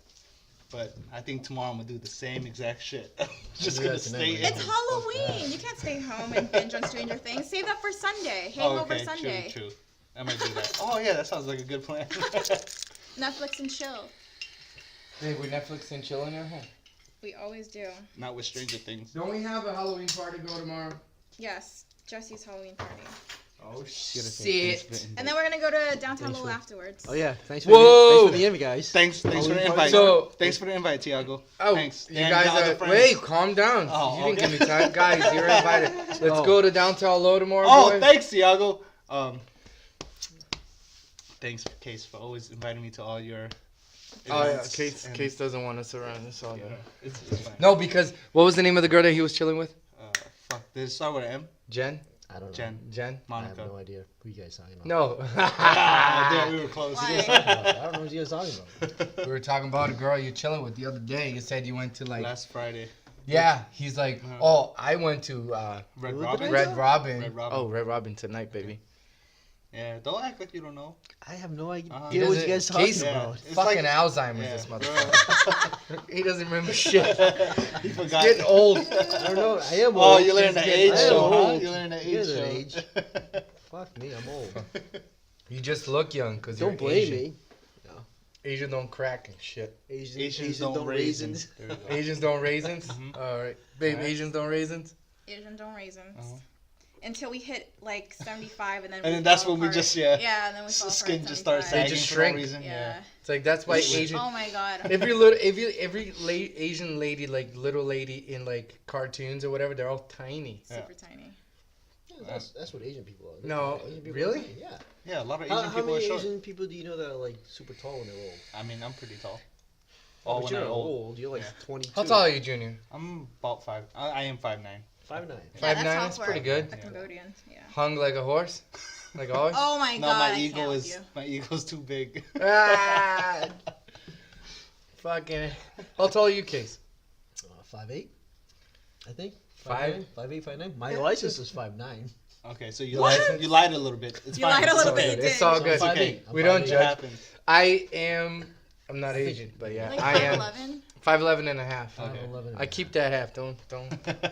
But I think tomorrow I'm gonna do the same exact shit. I'm just do gonna that tonight, stay man. in. It's Halloween. You can't stay home and binge on Stranger Things. Save that for Sunday. Hangover Sunday. True. I might do that. Oh yeah, that sounds like a good plan. Netflix and chill. Hey, we Netflix and chilling at home. We always do. Not with Stranger Things. Don't we have a Halloween party go tomorrow? Yes, Jesse's Halloween party. Oh Shit. And then we're gonna go to downtown Lowell afterwards. Oh yeah, thanks Whoa! for the invite, guys. Thanks for Halloween the party? invite. So- Thanks for the invite, Tiago. Oh, Thanks. you And guys the other are. friends. Wait, calm down. Oh, you didn't okay. give me time, guys. You're invited. Let's Oh. go to downtown low tomorrow, Oh, boys. thanks, Tiago. Thanks, Case, for always inviting me to all your. Oh yeah, events and- Case doesn't want us around. It's all Yeah, good. it's fine. No, because what was the name of the girl that he was chilling with? Fuck. Did it start with an M? Jen. I don't know. Jen. Jen. I have Monica. no idea who you guys talking about. No. Damn, we were close. Why? I don't know what you guys talking about. We were talking about a girl you're chilling with the other day. You said you went to like. Last Friday. Yeah, he's like, oh, I went to Red Who Robin? did Red Robin. Red Robin. Oh, Red Robin tonight, baby. Yeah, don't act like you don't know. I have no idea He what you guys talking Casey, about. It's fucking like- Alzheimer's, Yeah, this motherfucker. He doesn't remember shit. He forgot. Getting old. I don't know. I am Oh, old. you learned the age I am show, huh? old. You learned the You're age the show. age. Fuck me, I'm old. You just look young because you're Don't blame Asian. me. Asian don't crack and shit. Asians don't raisins. There we go. Asians don't raisins? All right. Babe, Alright. Asians don't raisins? Asian don't raisins. Uh-huh. Until we hit like 75, and then. And we then that's fall when we apart. just, yeah. Yeah, and then we fall apart. Skin at just starts 75. They sagging just for shrink. no reason. Yeah. It's like, that's why Asian... Oh my god. Every Asian lady, like little lady in like cartoons or whatever, they're all tiny. Super tiny. Yeah, that's what Asian people are. No, Asian people really? Are tiny, yeah. Yeah, a lot of Asian How people are many short. Asian people do you know that are like super tall when they're old? I mean, I'm pretty tall. Oh, Oh, but when you're I'm old. old. You're like Yeah. 22. How tall are you, Junior? I'm about 5. I am 5'9". 5'9". Yeah, 5'9", that's that's tall pretty for good. A Cambodian. Yeah. Hung like a horse? Like always? Oh my No, god. my I ego can't with is you. my ego's too big. Ah, fucking... How tall are you, Case? 5'8", I think. Five? 5'8", 5'9". My license is 5'9". Okay, so you What? lied. You lied a little bit. It's You fine. lied a It's little all bit. good. you It's did. all So good. I'm 5'8". Okay. I'm We don't 5'8". It judge. happens. I'm not Asian, but yeah, Like I am. 5'11". 5'11" and a half. Okay. 5'11". I keep that half. Don't.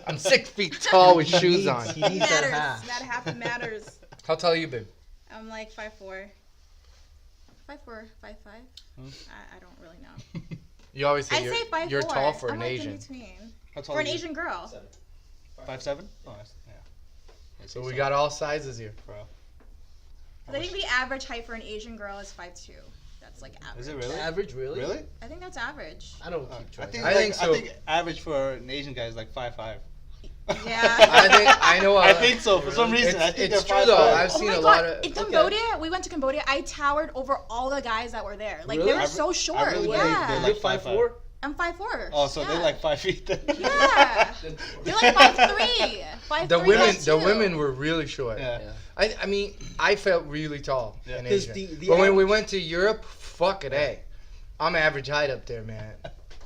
I'm 6 feet tall with He shoes needs- on. He needs that Matters. half. That half matters. How tall are you, babe? I'm like 5'4". 5'4", 5'5". I don't really know. You always say I say 5'4". you're tall for I'm an like Asian. In between. How tall For are an you? Asian girl. 5'7"? Oh, that's, yeah. So we got all sizes here. Bro. I think the average height for an Asian girl is 5'2". That's like average. Is it really? Average, really? Really? I think that's average. I don't keep track. I think so. I think average for an Asian guy is like 5'5". Yeah. I know. I think so. For some reason, I think it's they're true though. 5'5". I've Oh seen my a god! lot of. In Cambodia, we went to Cambodia. I towered over all the guys that were there. Like Really? they were I so re- I short. really believe Yeah. they're You're like 5'4"? I'm 5'4". Oh, so yeah. they're like 5 feet then. Yeah. They're like 5'3". 5'3", The women, 5'2". the women were really short. Yeah. Yeah. I mean, I felt really tall Yeah. in 'Cause Asia. the But when we average- went to Europe, fuck it, hey, I'm average height up there, man.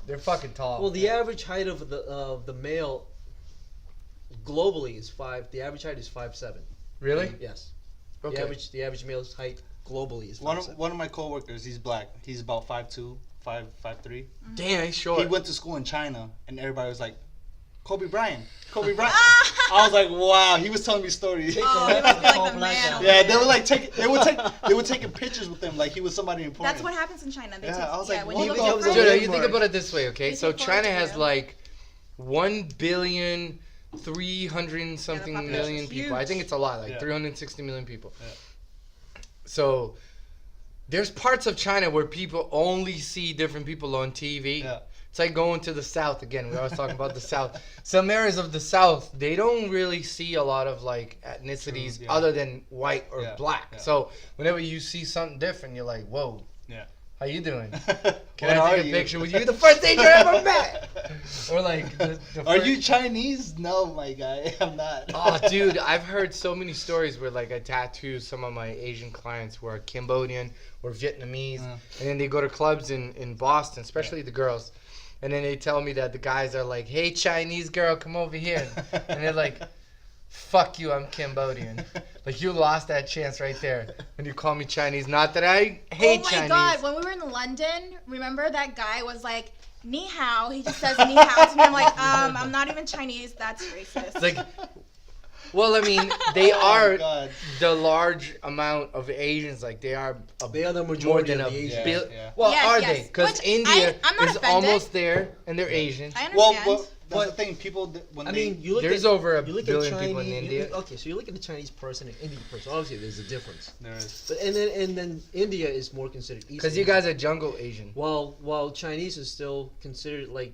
They're fucking tall. Well, the average height of the male globally is 5. The average height is 5'7". Really? Yes. Okay. The average male's height globally is 5'7". One of my coworkers, he's black. He's about 5'2", 5'3". Damn, he's short. He went to school in China, and everybody was like, Kobe Bryant. Kobe Bryant. I was like, wow. He was telling me stories. Oh, he must be like the man. over Yeah, there. they were like they were taking pictures with him like he was somebody important. That's what happens in China. They Yeah, take, I was yeah, like, when what you the look fuck? different. Dude, Dude, you think about it this way, okay? They So take China photos has of like 1,300,000,000 something population million is people. I huge. think it's a lot, like Yeah. 360 million people. Yeah. So there's parts of China where people only see different people on TV. Yeah. It's like going to the South again. We always talk about the South. Some areas of the South, they don't really see a lot of like ethnicities True, yeah. other than white or Yeah, black. yeah. So whenever you see something different, you're like, whoa, Yeah. how you doing? What Can I are take a you? picture with you? The first Asian I ever met. Or like, the Are first- you Chinese? No, my guy, I'm not. Oh, dude, I've heard so many stories where like I tattoo some of my Asian clients who are Cambodian or Vietnamese, and then they go to clubs in Boston, especially the girls, and then they tell me that the guys are like, "Hey, Chinese girl, come over here," and they're like, "Fuck you, I'm Cambodian." Like you lost that chance right there when you call me Chinese. Not that I hate Oh my Chinese. god! When we were in London, remember that guy was like, "Ni hao." He just says "ni hao" to me. I'm like, I'm not even Chinese. That's racist. It's like, well, I mean, they Oh my are God. the large amount of Asians. Like they are They are the more majority than of a the Asians. bill. Yeah. Well, Yes, are yes. they? Because Which India I'm not is offended. almost there, and they're Asian. I Well, understand. that's the thing. People when I they mean, you look There's at, over a you look billion at people in Chinese- India. Okay, so you look at the Chinese person and Indian person. Obviously, there's a difference. there is. But and then India is more considered East. Because you Asian. guys are jungle Asian. While Chinese is still considered like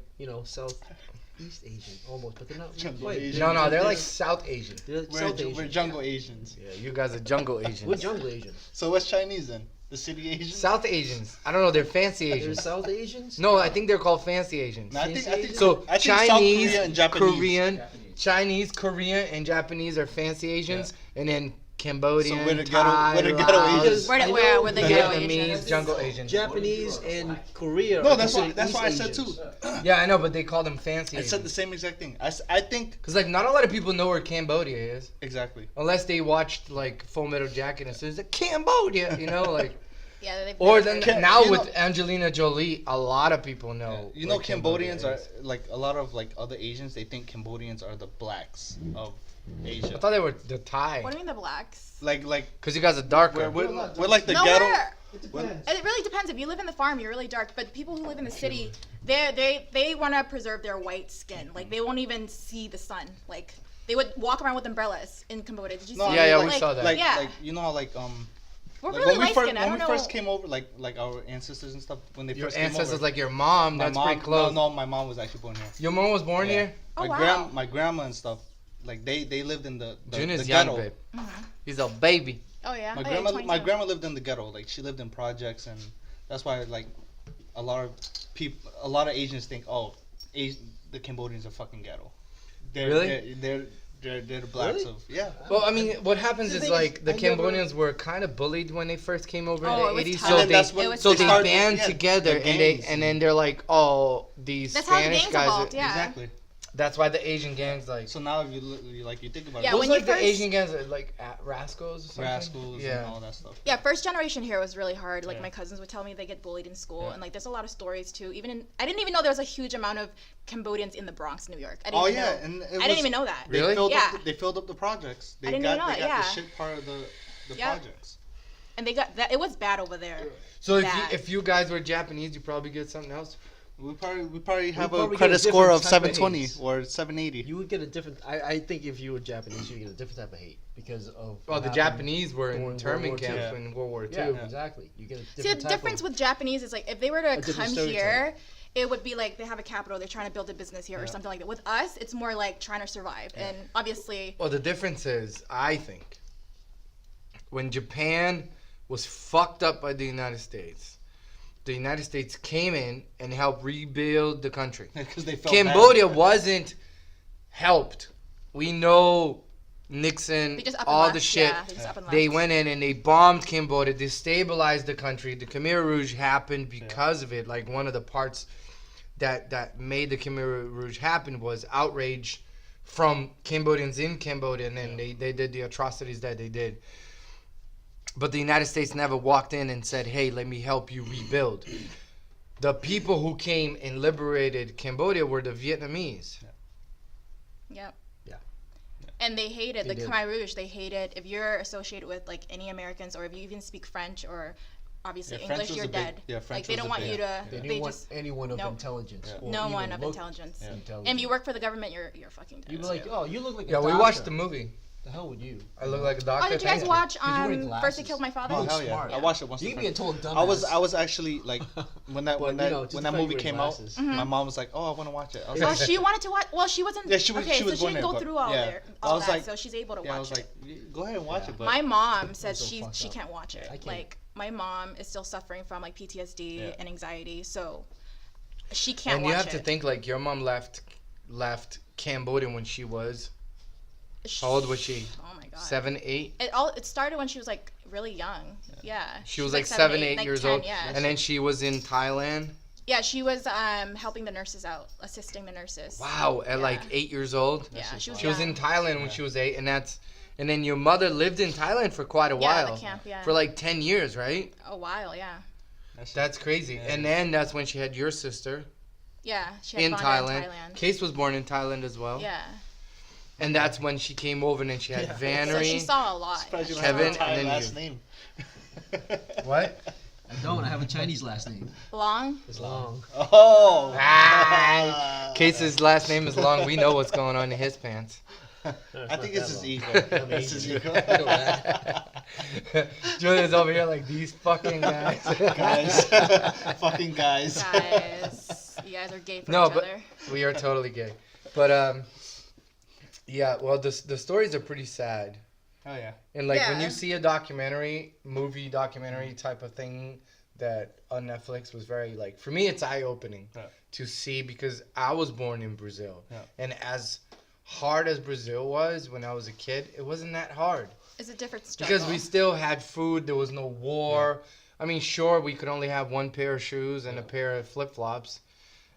Southeast Asian almost, but they're not Jungle quite. Asian. No, they're like South Asian. They're We're, South Asian. we're jungle Asians. Yeah, you guys are jungle Asians. We're jungle Asians. So what's Chinese then? The city Asians? South Asians. I don't know. They're fancy They're Asians. South Asians. No, I think they're called fancy Asians. No, I think So I think Chinese, South Korea and Japanese. Chinese, Korean, and Japanese are fancy Asians, and then Cambodian, So we're the Thai, we're the ghetto Laos, Asians. Where I we're the know ghetto Vietnamese, Asians. jungle Asians. Japanese and Korea. No, are that's considered why I East said too. Asians. Yeah, I know, but they call them fancy I said the Asians. same exact thing. I think Because, like, not a lot of people know where Cambodia is. exactly. Unless they watched, like, Full Metal Jacket and says, Cambodia, you know, like... Yeah, they've Or never- then now you with know- Angelina Jolie, a lot of people know. You know, where Cambodia Cambodians are is. like a lot of like other Asians. They think Cambodians are the blacks of I Asia. thought they were the Thai. What do you mean the blacks? Like Because you guys are darker. we're like the No, ghetto. It really depends. If you live in the farm, you're really dark. But people who live in the city, they want to preserve their white skin. Like they won't even see the sun. Like they would walk around with umbrellas in Cambodia. Did you see? No, that? Yeah, yeah, we Like, saw that. Like Yeah. like you know how We're like, really when we light first skinned. I when don't we know. first came over like our ancestors and stuff when they Your first ancestors, came over. like your mom, My that's mom, pretty close. No, my mom was actually born here. Your mom was born Yeah. here? Oh, my wow. my grandma and stuff. Like they lived in the June is the young, ghetto. babe. He's a baby. Oh yeah. My Oh, yeah, grandma 22. lived in the ghetto. Like she lived in projects, and that's why like a lot of Asians think, oh, the Cambodians are fucking ghetto. Really? They're the blacks Really? of yeah. Well, I mean, what happens The is thing like is, the I never- Cambodians were kind of bullied when they first came over Oh, it in was the 80s, tough. so And then they that's when It was so tough. they started- band yeah, together the and gangs. then they're like, oh, these That's how the Spanish gangs guys. evolved, Are, yeah. Exactly. That's why the Asian gangs like. So now if you think about Yeah, it, Those when like you the first- Asian gangs are like rascals or something. rascals Yeah. and all that stuff. Yeah, first generation here was really hard. Like Yeah. my cousins would tell me they get bullied in school, Yeah. and like there's a lot of stories too. I didn't even know there was a huge amount of Cambodians in the Bronx, New York. I didn't Oh even yeah, know. and I didn't even know that. Really? Yeah. They filled up the projects. They didn't got even know they that, got the yeah. shit part of the Yeah. projects. And they got that. It was bad over there. So Bad. if you guys were Japanese, you probably get something else. We probably have probably a get a credit score different of type of 720 hate. or 780. You would get a different. I think if you were Japanese, you would get a different type of hate because of. Well, what the happened Japanese were during in World internment War II. camps Yeah. in World War II. Yeah, exactly. You get a different See, the type difference of, with Japanese is like if they were to different come stereotype. here, it would be like they have a capital, they're trying to build a business here or Yeah. something like that. With us, it's more like trying to survive, and obviously, Well, the difference is, I think, when Japan was fucked up by the United States came in and helped rebuild the country. Because they felt Cambodia wasn't helped. We know Nixon, they just up and all left. the shit. Yeah, they just up and left. They went in and they bombed Cambodia, destabilized the country. The Khmer Rouge happened because of it. Like one of the parts that made the Khmer Rouge happen was outrage from Cambodians in Cambodia, and then they did the atrocities that they did. But the United States never walked in and said, hey, let me help you rebuild. The people who came and liberated Cambodia were the Vietnamese. Yep. Yeah. And they hated They the did. Khmer Rouge. They hated if you're associated with like any Americans or if you even speak French or obviously Yeah, French English, was you're a big- dead. yeah, French like they was don't a want big- you to. They They didn't want just anyone of nope. intelligence. Yeah. or no even one of look intelligence. intelligent. And if you work for the government, you're fucking dead. You'd be like, oh, you look like a Yeah, we doctor. watched the movie. The hell would you? I look like a doctor. Oh, did you guys Thank watch you're wearing First They glasses. Killed My Father? Oh look hell yeah! smart. I watched it once. You can be a total dumbass. I was actually like when that But, when you that know, just when the that fact movie you wear came glasses. out, my mom was like, "Oh, I want to watch it." I was Well, like, she wanted to watch. Well, she wasn't. Yeah, she was- Okay, she was so she born didn't there, go but- through all yeah. there, I all was that. like- So she's able to yeah, I watch was it. like, "Go ahead and watch it." But My mom says so she fucked up. can't watch it. I can't. Like my mom is still suffering from like PTSD Yeah. and anxiety, so she can't And watch you have it. to think like your mom left Cambodia when she was, how old was she? Oh my god. 7, 8? It started when she was like really young. Yeah. She was like 7, 8 like years 10, old. Yeah. And then she was in Thailand. Yeah, she was helping the nurses out, assisting the nurses. Wow, at like Yeah. 8 years old. Yeah, she was. She was young. in Thailand when she was 8, and then your mother lived in Thailand for quite a while. the camp. Yeah. For like 10 years, right? a while. Yeah. That's crazy. Yeah. And then that's when she had your sister Yeah. She had in Vonda Thailand. in Thailand. Case was born in Thailand as well. Yeah. And that's when she came over and then she had Yeah. Vannery. So she saw a lot. Surprised you don't Kevin, have a Thai and then last you. name. What? I don't. I have a Chinese last name. Long. It's long. Oh. Ah, Case's last name is long. We know what's going on in his pants. I think it's his ego. I'm It's his Asian. ego. I know that. Julian's over here like these fucking guys. Guys, fucking guys. Guys, you guys are gay for No, each but other. we are totally gay. But yeah. Well, the stories are pretty sad. Oh yeah. And like when Yeah. you see a movie documentary type of thing that on Netflix was very like, for me it's eye opening Yeah. to see, because I was born in Brazil, Yeah. and as hard as Brazil was when I was a kid, it wasn't that hard. It's a different struggle. Because we still had food. There was no war. I mean, sure, we could only have one pair of shoes and a pair of flip-flops.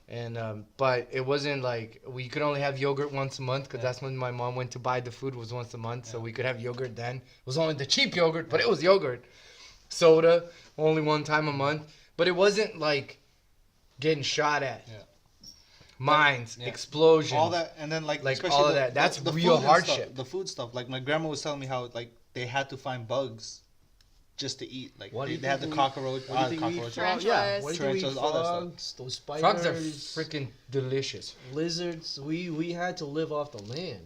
And but it wasn't like we could only have yogurt once a month because that's when my mom went to buy the food was once a month. So we could have yogurt then. It was only the cheap yogurt, but it was yogurt. Soda, only one time a month. But it wasn't like getting shot at. Yeah. Mines, explosions. All that, and then like especially all of that. That's the real food and hardship. Stuff, the food stuff. Like my grandma was telling me how like they had to find bugs just to eat. Like What do you they had the think cockroach, What do you think we eat? cockroach. Tarantulas. Yeah, what do you think we Tarantulas, eat? all that stuff. Frogs, those spiders, Frogs are freaking delicious. lizards. We had to live off the land.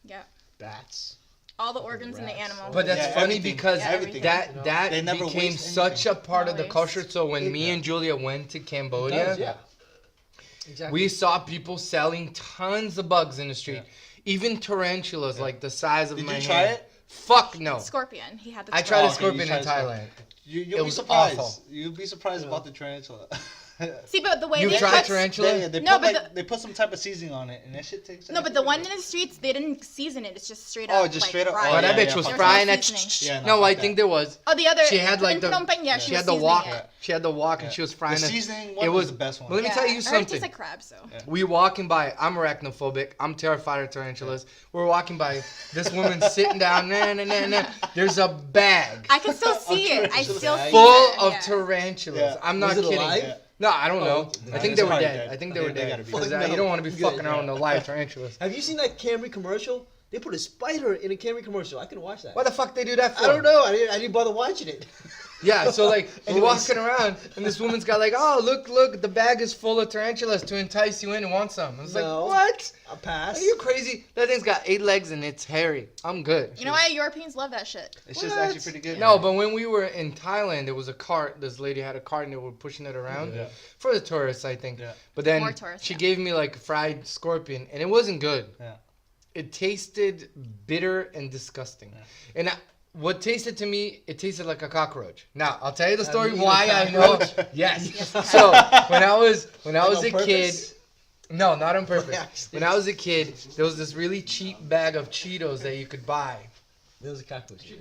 Yeah. Bats. All the organs in the rats. animal. But that's Yeah, funny everything. because Yeah, everything. that They never became waste such a anything. part of No the culture. waste. So when me Yeah. and Julia went to Cambodia, Does, yeah. Exactly. we saw people selling tons of bugs in the street. Even tarantulas like the size of Did my you try hand. it? Fuck no. Scorpion. He had the I tried a scorpion. okay, you scorpion in tried a Thailand. You'll It be was surprised. awful. You'll be surprised about the tarantula. See, but the way You they tried cook- tarantula? They No, put but like they put some type of seasoning on it, and that shit takes. No, but the one in the streets, they didn't season it. It's just straight up. just like, straight up- fried. Oh, Oh, that yeah, bitch yeah, was fuck frying no that. seasoning. Yeah, No, fuck I that. think there was. Oh, the other. She had like in the. Phnom Penh, yeah, She was had the seasoning walk. it. She had the walk, and she was frying The it. seasoning one It was was the best one. Well, let me Yeah, tell you I heard it something. tastes like crab, so. Yeah. We walking by. I'm arachnophobic. I'm terrified of tarantulas. We're walking by. This woman sitting down. There's a bag I can still see it. I still see full it. of yeah. tarantulas. Yeah. I'm not Was it kidding. alive? Yeah. No, I don't know. I think it's they were probably dead. dead. I think they They- were they dead. gotta be Because dead. you don't want to be Good, fucking around with live tarantulas. Have you seen that Camry commercial? They put a spider in a Camry commercial. I can watch that. Why the fuck they do that for? I don't know. I didn't bother watching it. Yeah, so like we're Anyways. walking around and this woman's got like, oh look, the bag is full of tarantulas to entice you in and want some. I was No. like, what? A pass. Are you crazy? That thing's got 8 legs and it's hairy. I'm good. You know why Europeans love that shit? It's just What? actually pretty good. No, but when we were in Thailand, there was a cart. This lady had a cart and they were pushing it around Yeah. for the tourists, I think. Yeah. But then More tourists, she yeah. gave me like fried scorpion and it wasn't good. Yeah. It tasted bitter and disgusting. And what tasted to me, it tasted like a cockroach. Now, I'll tell you the story you eaten why a I know. cockroach? Yes. Yes, I have. So, when I was on a kid, purpose? no, not on purpose. accident? When I was a kid, there was this really cheap bag of Cheetos that you could buy. There was a cockroach.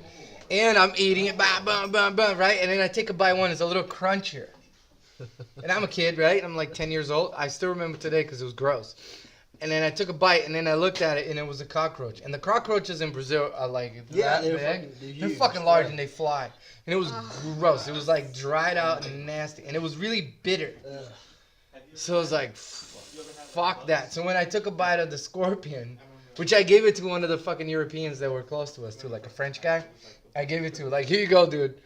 And I'm eating it, bah, bah, bah, bah, right? And then I take a bite one, it's a little crunchier. And I'm a kid, right? I'm like 10 years old. I still remember today because it was gross. And then I took a bite, and then I looked at it, and it was a cockroach. And the cockroaches in Brazil are like Yeah, that they're big. fucking- they're They're huge. fucking large, Yeah. and they fly. And it was gross. It was like dried out and nasty, and it was really bitter. Ugh. So I was like, fuck that. So when I took a bite of the scorpion, which I gave it to one of the fucking Europeans that were close to us too, like a French guy, I gave it to like, here you go, dude.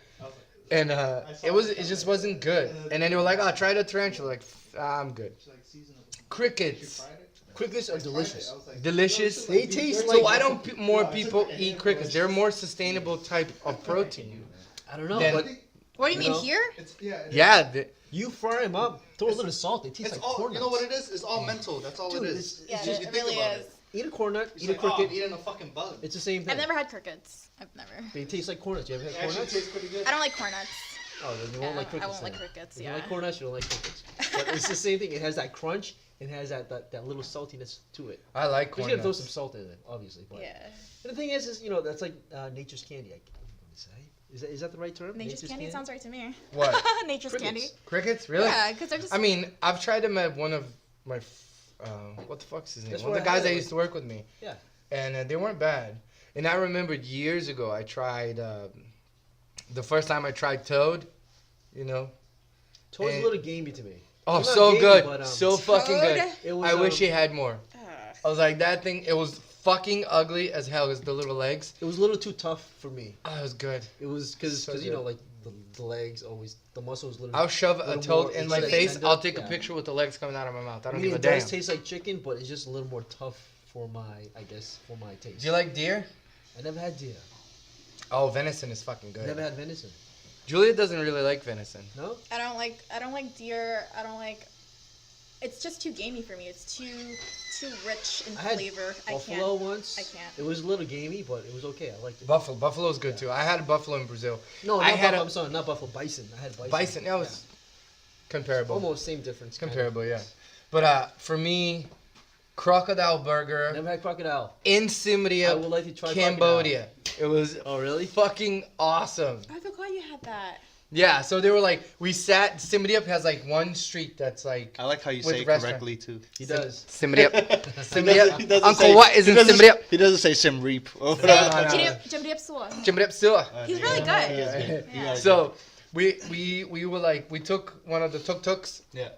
And it just wasn't good. And then they were like, oh, try the tarantula. Like, I'm good. Crickets, Crickets are delicious. delicious. They taste So like. why don't more people eat crickets? They're a more sustainable type of protein. I don't know, Then- but What do you You mean know? here? Yeah, you fry them up, throw a little salt. They taste It's like all, corn you nuts. know what it is? It's all mental. That's all Dude, it it's- is. Yeah, You it think really about is. it. Eat a corn nut, It's eat a like, oh, cricket. I'm eating a fucking bug. It's the same thing. I've never had crickets. I've never. They taste like corn nuts. You ever had It corn actually nuts? tastes pretty good. I don't like corn nuts. Oh, then you Yeah, won't like I crickets. won't like then. crickets, If yeah. you like corn nuts, you don't like crickets. But it's the same thing. It has that crunch. It has that little saltiness to it. I like But corn you gotta throw nuts. some salt in it, obviously. But Yeah. and the thing is you know that's like nature's candy. I would say. Is that the right term? Nature's candy sounds right to me. What? Nature's Crickets. candy. Crickets? Really? Yeah, because they're just. I mean, I've tried them at one of my, what the fuck's his name? That's One of the where I guys had that it. used to work with me. Yeah. And they weren't bad. And I remembered years ago, I tried, the first time I tried Toad, you know. Toad's And- a little gamey to me. Oh, Well, not so gamey, good. but, So fucking good. Toad? It was, I wish he had more. Ugh. I was like, that thing, it was fucking ugly as hell, as the little legs. It was a little too tough for me. Oh, it was good. It was because So you know good. like the legs always the muscles little. I'll shove a little toad more in my extended. face. I'll take a Yeah. picture with the legs coming out of my mouth. I I don't mean, give a it damn. does taste like chicken, but it's just a little more tough for my taste. Do you like deer? I never had deer. Oh, venison is fucking I never good. had venison. Julia doesn't really like venison. No. I don't like deer. I don't like. It's just too gamey for me. It's too rich in I had flavor. I buffalo can't. once. I can't. It was a little gamey, but it was okay. I liked it. Buffalo's good too. I had buffalo in Brazil. No, I not had buffalo. a- I'm sorry, not buffalo. Bison. I had bison. Bison, that was comparable. Almost same difference. kind of. Comparable, yeah. But for me, crocodile burger Never had crocodile. in Siem Reap, I would like to try Cambodia. It was Oh, really? fucking awesome. I forgot you had that. Yeah, so they were like, we sat, Siem Reap has like one street that's like, I like how you With say it restaurant. correctly too. He does. Siem Reap. Siem He Reap. doesn't Uncle, say- what is he in doesn't- Siem Reap? He doesn't say Sim Reap. Or Say no, no. Jim Diep Sua. Siem Reap Sua. He's really good. Yeah. So we were like, we took one of the tuk-tuks Yeah.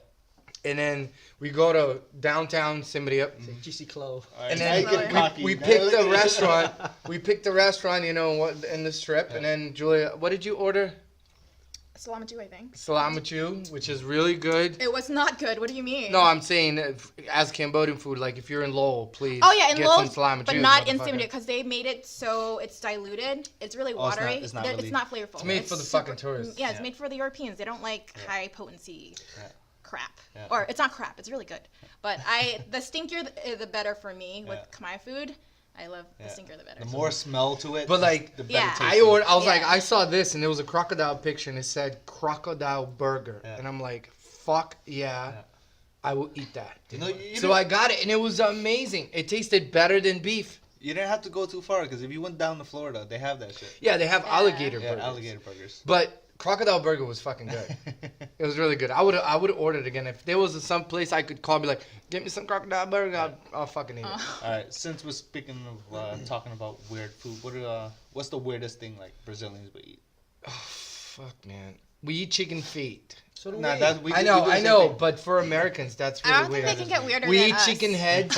and then we go to downtown Siem Reap. GC Clove. And Now you then get cocky. we Now picked look a at you. restaurant. We picked a restaurant, you know, what in the strip. And then Julia, what did you order? Salamatu, I think. Salamachu, which is really good. It was not good. What do you mean? No, I'm saying as Cambodian food, like if you're in Lowell, please. Oh yeah, in get Lowell, some salamachu, but not in motherfucker. Siem Reap because they made it so it's diluted. It's really Oh, it's not- watery. it's not They're- really- It's not flavorful. It's made for the fucking tourists. Yeah, it's Yeah. made for the Europeans. They don't like high potency crap. Yeah. Or it's not crap. It's really good. But the stinkier the better for me with Khmer food. I love the Yeah. stinkier the better. The more smell to it, But, like, the better Yeah. taste. I was like, Yeah. I saw this and there was a crocodile picture and it said crocodile burger. Yeah. And I'm like, fuck yeah, I will eat that. You know, you So didn't- I got it and it was amazing. It tasted better than beef. You didn't have to go too far because if you went down to Florida, they have that shit. Yeah, they have Yeah. alligator Yeah, burgers. alligator burgers. But crocodile burger was fucking good. It was really good. I would have ordered it again if there was some place I could call, be like, get me some crocodile burger. I'll fucking eat it. All right, since we're speaking of talking about weird food, what's the weirdest thing like Brazilians would eat? Fuck man, we eat chicken feet. So do Nah, we. that we I do- know, we do the I same know, thing. but for Americans, that's I really don't think weird. they can get weirder We than eat us. chicken heads.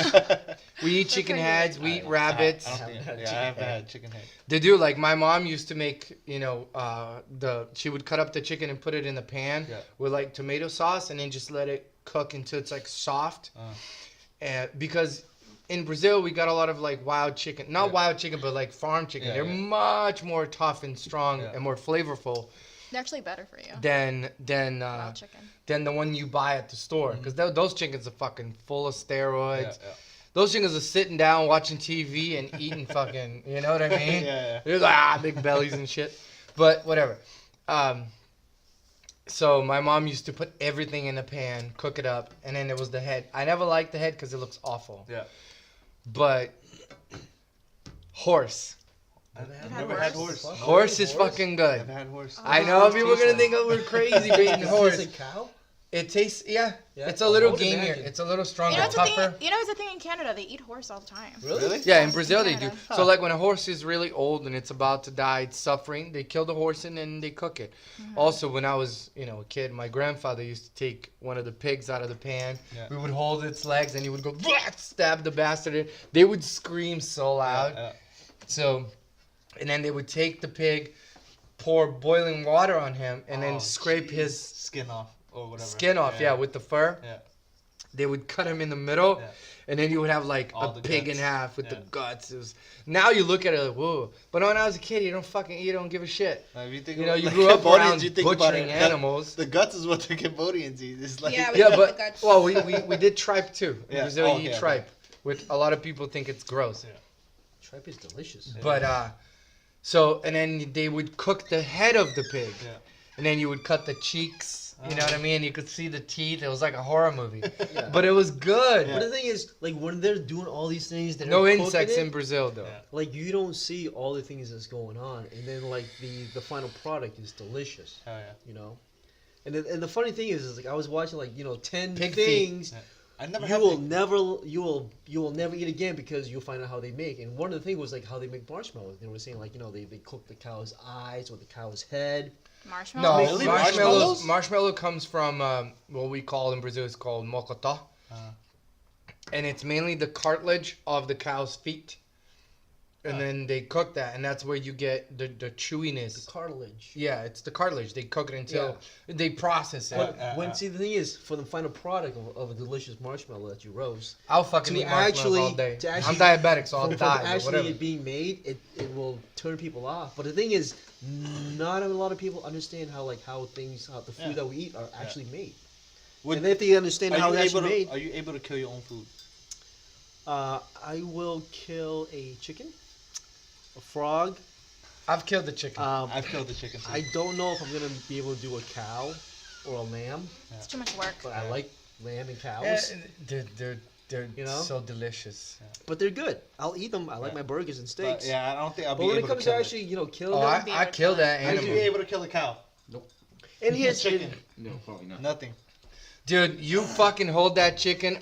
We eat chicken pretty heads. We eat rabbits. I haven't had chicken head. They do, like my mom used to make, you know, she would cut up the chicken and put it in the pan Yeah. with like tomato sauce and then just let it cook until it's like soft. And because in Brazil we got a lot of like wild chicken, not wild chicken, but like farm chicken. Yeah, They're much more tough and strong Yeah. and more flavorful They're actually better for you. than Wild chicken. than the one you buy at the store. Because those chickens are fucking full of steroids. Yeah, Those chickens are sitting down watching TV and eating fucking, you know what I mean? Yeah. They're like, big bellies and shit. But whatever. So my mom used to put everything in a pan, cook it up, and then there was the head. I never liked the head because it looks awful. Yeah. But horse. I've had never had horse. horse? Horse is fucking good. I've had horse. I know It people are tastes gonna like- think we're crazy for eating horse. Is it cow? It tastes, yeah. Yeah? It's a little I would gamier. imagine. It's a little You stronger, know, tougher. it's a thing in Canada. They eat horse all the time. Really? Yeah, in Brazil they do. Canada. So like when a horse is really old and it's about to die, it's suffering, they kill the horse and then they cook it. Also, when I was, you know, a kid, my grandfather used to take one of the pigs out of the pan. Yeah. We would hold its legs and he would go stab the bastard in. They would scream so loud. Yeah. So, and then they would take the pig, pour boiling water on him, and then Oh, scrape jeez. his Skin off or whatever. skin off. Yeah, with the fur. Yeah. They would cut him in the middle, Yeah. and then you would have like All a the pig in guts. half with the Yeah. guts. It was, now you look at it like, whoa. But when I was a kid, you don't give a shit. If you think You know, about you the grew up Cambodians, around you think about butchering it, animals. The guts is what the Cambodians eat. It's like Yeah, we- Yeah, eat the but guts. well, we did tripe too. In Yeah. Brazil, Oh, you eat okay, tripe, which a lot of people think it's gross. Yeah. Tripe is delicious. But so and then they would cook the head of the pig, Yeah. and then you would cut the cheeks. You know what I mean? You could see the teeth. It was like a horror movie, Yeah. but it was good. Yeah. But the thing is, like when they're doing all these things, they're No cooking insects it, in Brazil though. Yeah. like you don't see all the things that's going on, and then like the final product is delicious, Oh yeah. you know. And the funny thing is like I was watching like 10 Pig feet. things I never you had will pig. never you will never eat again because you'll find out how they make. And one of the things was like how they make marshmallows. They were saying like they cook the cow's eyes or the cow's head. No, Marshmallows. Really? marshmallows. Marshmallows? Marshmallow comes from what we call in Brazil is called mocotó, and it's mainly the cartilage of the cow's feet, and then they cook that, and that's where you get the chewiness. The cartilage. Yeah, it's the cartilage. They cook it until they process it. But when see the thing is for the final product of a delicious marshmallow that you roast, I'll fucking to eat marshmallows actually- all day. to I'm actually- diabetic, so I'll from die. But actually whatever. it being made, it will turn people off. But the thing is, not a lot of people understand how the food Yeah. that we eat are actually made. Would- And if they understand how it's actually made, Are you able to kill your own food? I will kill a chicken, a frog. I've killed the chicken. I've killed the chicken. Too. I don't know if I'm gonna be able to do a cow or a lamb, It's too much work. but I like lamb and cows. Eh, they're They're You know? so delicious. but they're good. I'll eat them. I like my burgers and steaks. But, yeah, I don't think I'll But be when able it comes to to kill actually, killing Oh, them, I kill that it. Would you animal. be able to kill a cow? and A here's chicken? No, probably not. Nothing. Dude, you fucking hold that chicken.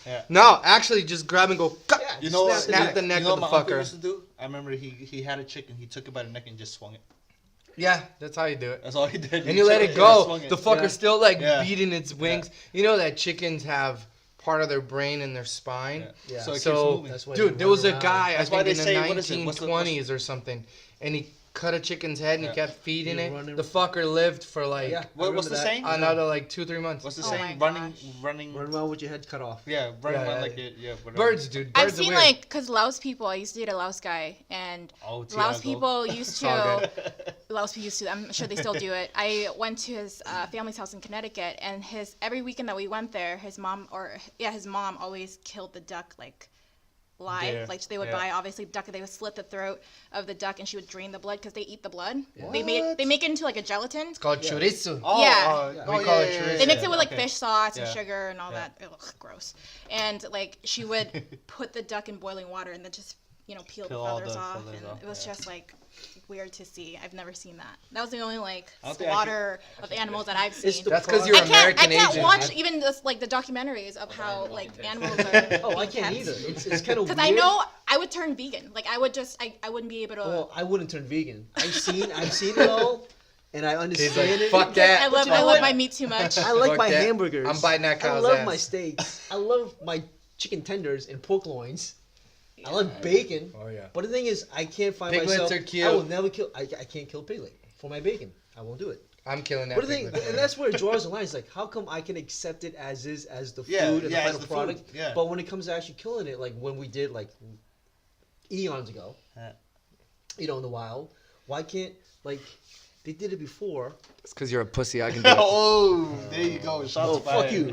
Yeah. No, actually, just grab and go. Yeah, You know what? Snap the neck you know of the what my uncle fucker. used to do? I remember he had a chicken. He took it by the neck and just swung it. Yeah, that's how you do it. That's all he did. And He you let took it and go. swung it. The fucker's Yeah. still like Yeah. beating its wings. You know that chickens have part of their brain in their spine. Yeah. So it keeps So, moving. That's why dude, they there was a run guy, That's I why think they in the say, what is it? What's the- 1920s or something, and he cut a chicken's head and he Yeah. kept feeding You're it. running- The fucker lived for like Yeah. What's the saying? another like 2-3 months. What's the Oh saying? my Running, gosh. Run around with your head cut off. Yeah, running Yeah, around yeah, like yeah. it. Yeah, whatever. Birds, dude. I've Birds are seen weird. like, cause Laos people. I used to date a Laos guy, and Oh, Laos Tiago. people used all to. Laos people used to. I'm sure they still do it. I went to his family's house in Connecticut, and every weekend that we went there, his mom always killed the duck like live. There. Like they would Yeah. buy obviously duck, and they would slit the throat of the duck, and she would drain the blood because they eat the blood. Yeah. They make it into like a gelatin. It's called chorizo. Oh, Yeah. We call it chorizo. They mix it with like okay. fish sauce and Yeah. sugar and all Yeah. that. Ugh, gross. And like she would put the duck in boiling water and then just peel the Peel all feathers the off, feathers and off, it was yeah. just like weird to see. I've never seen that. That was the only like I don't think I slaughter of animals that I've It's seen. the That's 'cause process. you're I can't American I can't Asian, watch man. even this like the documentaries of how like animals are. Oh, I can't either. It's kind of Because I know I would turn vegan. Like I would just I wouldn't be able to. Well, I wouldn't turn vegan. I've seen it all, and I He's understand like, it. fuck that. I love you know I love what? my meat too much. I like Fuck my that. hamburgers. I'm biting that I cow's love ass. my steaks. I love my chicken tenders and pork loins. I like bacon. Oh, yeah. But the thing is, I can't find Piglets myself. are cute. I will never kill. I can't kill piglet for my bacon. I won't do it. I'm killing that. But the thing, piglet. and that's where it draws the line. It's like, how come I can accept it as is, as the food Yeah, and the yeah, as final the food, product, yeah. but when it comes to actually killing it, like when we did like eons ago, Yeah. in the wild, why can't like they did it before? It's because you're a pussy. I can do it. Oh, there you go. Shots Oh, fuck fired. you!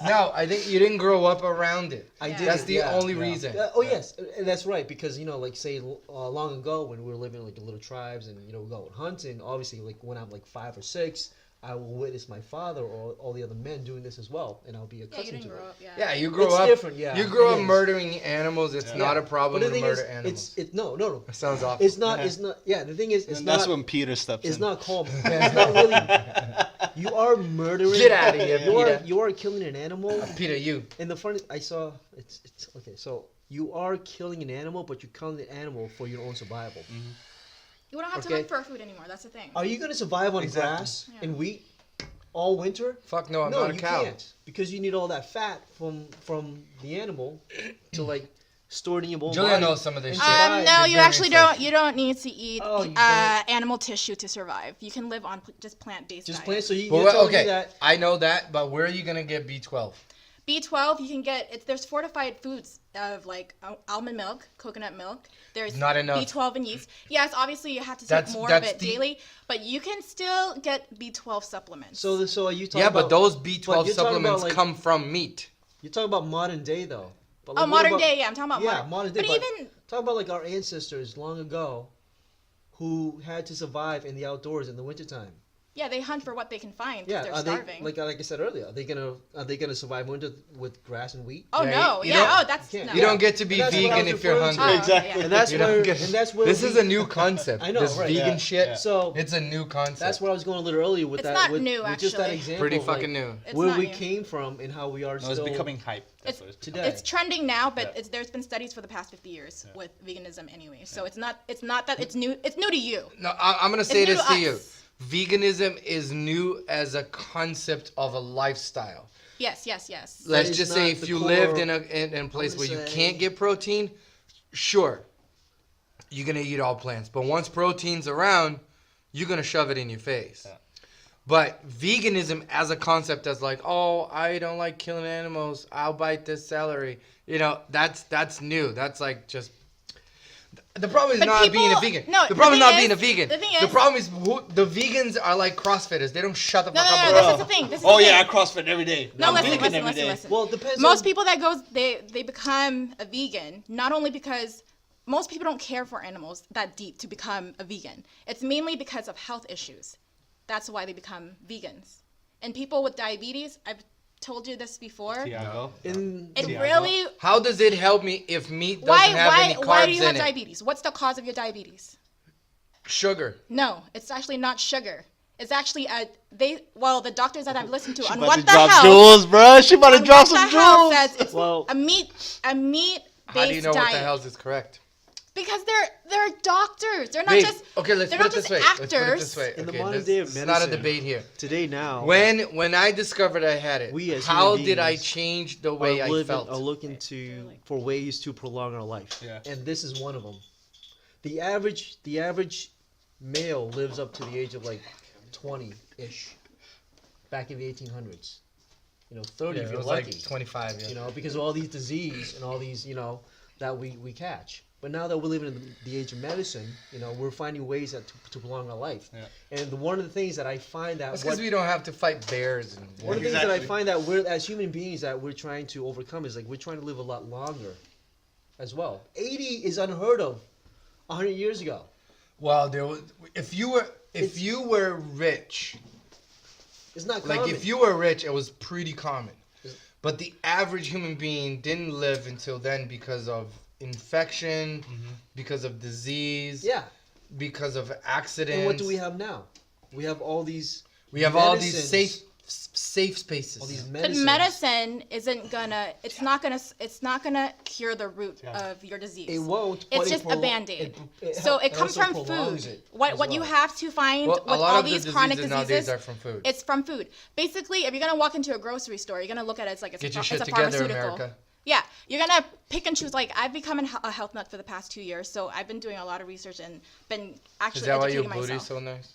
No, I think you didn't grow up around it. I Yeah. did. That's the yeah. only Yeah. reason. Oh yes, and that's right because like say long ago when we were living like in little tribes and we go hunting, obviously like when I'm like 5 or 6, I will witness my father or all the other men doing this as well, and I'll be Yeah, you accustomed didn't to grow it. up. Yeah. Yeah, you grow It's up. different, yeah. You grow It up is. murdering animals. It's Yeah. not a But problem the to thing murder is, animals. it's no. That sounds awful. It's not. It's not. Yeah, the thing is, it's And that's not. when Peter steps It's in. not called. Yeah, it's not really. You are murdering. Get out of here, Peter. You are killing an animal. Peter, you. And the funny, I saw. It's okay. So you are killing an animal, but you're killing the animal for your own survival. You don't have to Okay. hunt for food anymore. That's the thing. Are you going to survive on Exactly. grass Yeah. and wheat all winter? Fuck no, I'm no, not a you cow. can't because you need all that fat from the animal to like store it in your own Julia body. knows some of this and shit. survive. No, She's you very actually researched. don't. You don't need to eat Oh, you don't? animal tissue to survive. You can live on just plant-based. Just diet. plant. So Well, you're telling okay, me that. I know that, but where are you gonna get B12? B12, you can get. There's fortified foods of like almond milk, coconut milk. There's Not enough. B12 and yeast. Yes, obviously you have to take That's- more that's of it the- daily, but you can still get B12 supplements. So are you talking Yeah, about? but those but B12 you're talking supplements about, like- come from meat. You're talking about modern day though. But oh, what modern about- day. Yeah, I'm talking about Yeah, modern day. But even talk about like our ancestors long ago, who had to survive in the outdoors in the wintertime. yeah, they hunt for what they can find. 'Cause Yeah, they're are starving. they like I said earlier? Are they gonna survive winter with grass and wheat? oh Yeah, no, you yeah. don't- Oh, that's you can't. no. You don't get to be And that's what I vegan was if you're referring to. hungry. Oh, Exactly. yeah. And that's You don't where get- that's where This we- is a new concept. I know, this right, vegan yeah, shit. yeah. So It's a new concept. that's where I was going a little earlier with It's that. not with, new, with just that actually. example. Pretty of, like, fucking new. It's where not we new. came from and how we are No, still it's becoming hype. That's It's- what it's today. It's trending now, but Yeah. there's been studies for the past 50 years with veganism anyway. So it's not that it's new. It's new to you. No, I'm gonna say It's new this to to you. us. Veganism is new as a concept of a lifestyle. Yes. Let's is just say not if the you core- lived in a place I'm where you gonna say- can't get protein, sure, you're gonna eat all plants. But once protein's around, you're gonna shove it in your face. Yeah. But veganism as a concept, as like, oh, I don't like killing animals, I'll bite this celery. That's new. That's like just. The problem is But not being a people- vegan. no, the the problem is thing not being a is- vegan. the thing The is- problem is the vegans are like CrossFitters. They don't shut the No, fuck no, up. no. about This it. is the thing. This is Oh the yeah, I thing. CrossFit every day. No, I'm listen, vegan every listen, day. listen. well, it depends. Most on, people that goes they become a vegan not only because most people don't care for animals that deep to become a vegan. It's mainly because of health issues. That's why they become vegans. And people with diabetes, I've told you this before. Tiago. In It Tiago. really. How does it help me if meat doesn't have any carbs Why do you have in it? diabetes? What's the cause of your diabetes? Sugar. No, it's actually not sugar. It's actually the doctors that I've listened to She on about what to the drop hell. jewels, bro. She about to on drop what some the hell jewels. says it's Well- a meat How do you based know diet. what the hell is correct? Because they're doctors. They're not Babe, just okay, let's they're put not it this just way. actors. Let's put it this way. In the Okay, modern this- day of it's not a medicine, debate here. today now, When I discovered I had it, We as how human did I beings change the way I felt? are looking for ways to prolong our life. Yeah. And this is one of them. The average male lives up to the age of like 20-ish. Back in the 1800s. 30 Yeah, if it you're was lucky. like 25. Yeah. Because of all these disease and all these, that we catch. But now that we're living in the age of medicine, we're finding ways to prolong our life. Yeah. And one of the things that I find that That's because we don't have to fight bears. And one of the things that I Exactly. find that we're as human beings that we're trying to overcome is like we're trying to live a lot longer, as well. 80 is unheard of 100 years ago. well, if you were rich, It's not common. like if you were rich, it was pretty common. But the average human being didn't live until then because of infection, because of disease, yeah. because of accidents. And what do we have now? We have all these. We have all these medicines, safe spaces. All these But medicines. medicine isn't gonna. It's not gonna cure the root of your disease. It won't. It's but just a Band-Aid. So help- it comes also from prolongs food. it What as what you well. have to find well, with a lot all of these the chronic diseases diseases nowadays are from food. it's from food. Basically, if you're gonna walk into a grocery store, you're gonna look at it as like Get your it's shit a together, pharmaceutical. America. Yeah, you're gonna pick and choose. Like I've become a health nut for the past 2 years, so I've been doing a lot of research and been actually Is that why your educating booty's myself. so nice?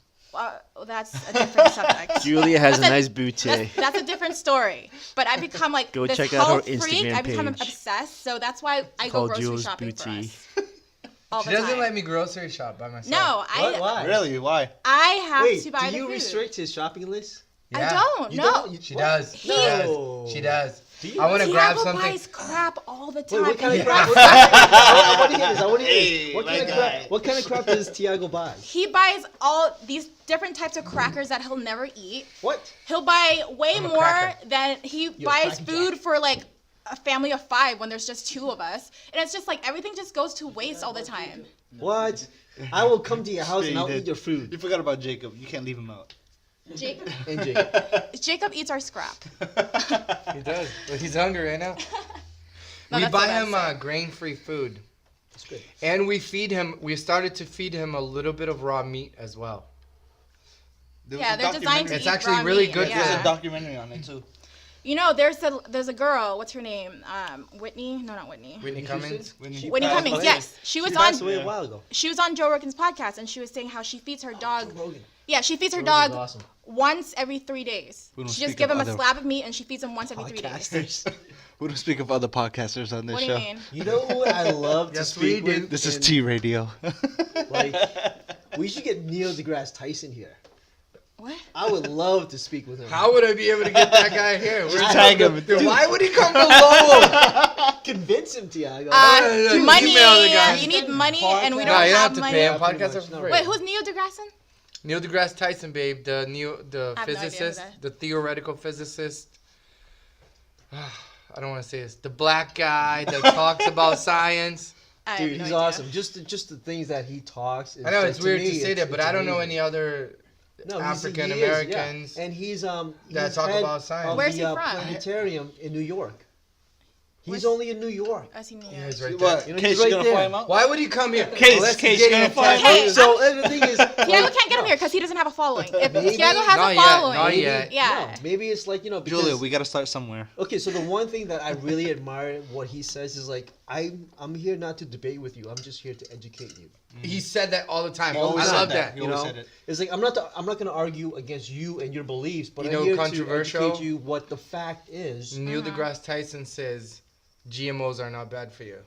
That's a different subject. Julia has a That's nice booty. That's a different story. But I become like Go this check out her health freak. Instagram I become page. obsessed. So that's why I go called grocery Jules shopping for Booty. us. All She the doesn't time. let me grocery shop by myself. No, What? Why? Really? Why? I have Wait, to buy do the you food. restrict his shopping list? Yeah. I don't. You No. don't? You- She what? does. He- She does. She does. Do you? I want to grab Tiago something. buys crap all the Wait, time. what kind of and crap? he- I want to hear this. I want to hear Hey, this. What my kind of guy. crap? What kind of crap does Tiago buy? He buys all these different types of crackers that he'll never eat. What? He'll buy way I'm a more cracker. than he You're a buys cracker food for like a family of 5 when there's just 2 of us. And it's just like everything just goes to waste all the time. What? I will come to your house Yeah, and you I'll did. eat your food. You forgot about Jacob. You can't leave him out. Jacob, And Jacob. Jacob eats our scrap. He does. But he's hungry right now. No, We that's buy what I'm him saying. grain-free food. That's good. And we feed him, we started to feed him a little bit of raw meat as well. There was Yeah, a they're designed to documentary- It's eat actually raw really meat, good There's yeah. a documentary on it too. You know, there's a girl. What's her name? Whitney? No, not Whitney. Whitney Cummings. Whitney passed Cummings. away. Yes, she was She passed on. away a while ago. She was on Joe Rogan's podcast, and she was saying how she feeds her dog. Rogan. Yeah, she feeds her Rogan's dog awesome. once every 3 days. We don't She just speak give of him a other slab of meat, and she feeds him once every 3 days. Podcasters. We don't speak of other podcasters on this What do show. you mean? You know who I love to Yes, we speak do. with? This is And, T.RADIO. Like, we should get Neil deGrasse Tyson here. What? I would love to speak with him. How would I be able to get that guy here? Just tag him. Dude, why would he come below? Convince him, Tiago. Dude, Money. email the guy. You need money, and we No, don't No, you don't have have to money. pay him. Yeah, pretty Podcasts are much. for No. free. Wait, who's Neil deGrasse? Neil deGrasse Tyson, babe, the I have no idea who physicist, that- the theoretical physicist. I don't want to say this. The black guy that talks about science. I have Dude, no he's idea. awesome. Just the things that he talks. I know like, it's weird me, to say it's- that, but it's I don't know amazing. any other No, African he is, Americans yeah. And he's that he's talk head about science. of Where's the, he from? planetarium in New York. He's Where's- only in New York. I see New Yeah, York. he's right there. What? You know, Case, he's you right gonna there. fly him out? Why would he come here? Case, Unless Case, he's you getting gonna fly him attacked. Hey, So the thing is, Tiago can't get him here because he doesn't have a following. If Maybe- Tiago has Not a yet, following, not yet. yeah. No, maybe it's like because, Julia, we gotta start somewhere. Okay, so the one thing that I really admire what he says is like I'm here not to debate with you. I'm just here to educate you. He said that all the time. He always I said love that. that. He You always know, said it. it's like I'm not going to argue against you and your beliefs, but You I'm know, here controversial? to educate you what the fact is. Neil deGrasse Tyson says GMOs are not bad for you.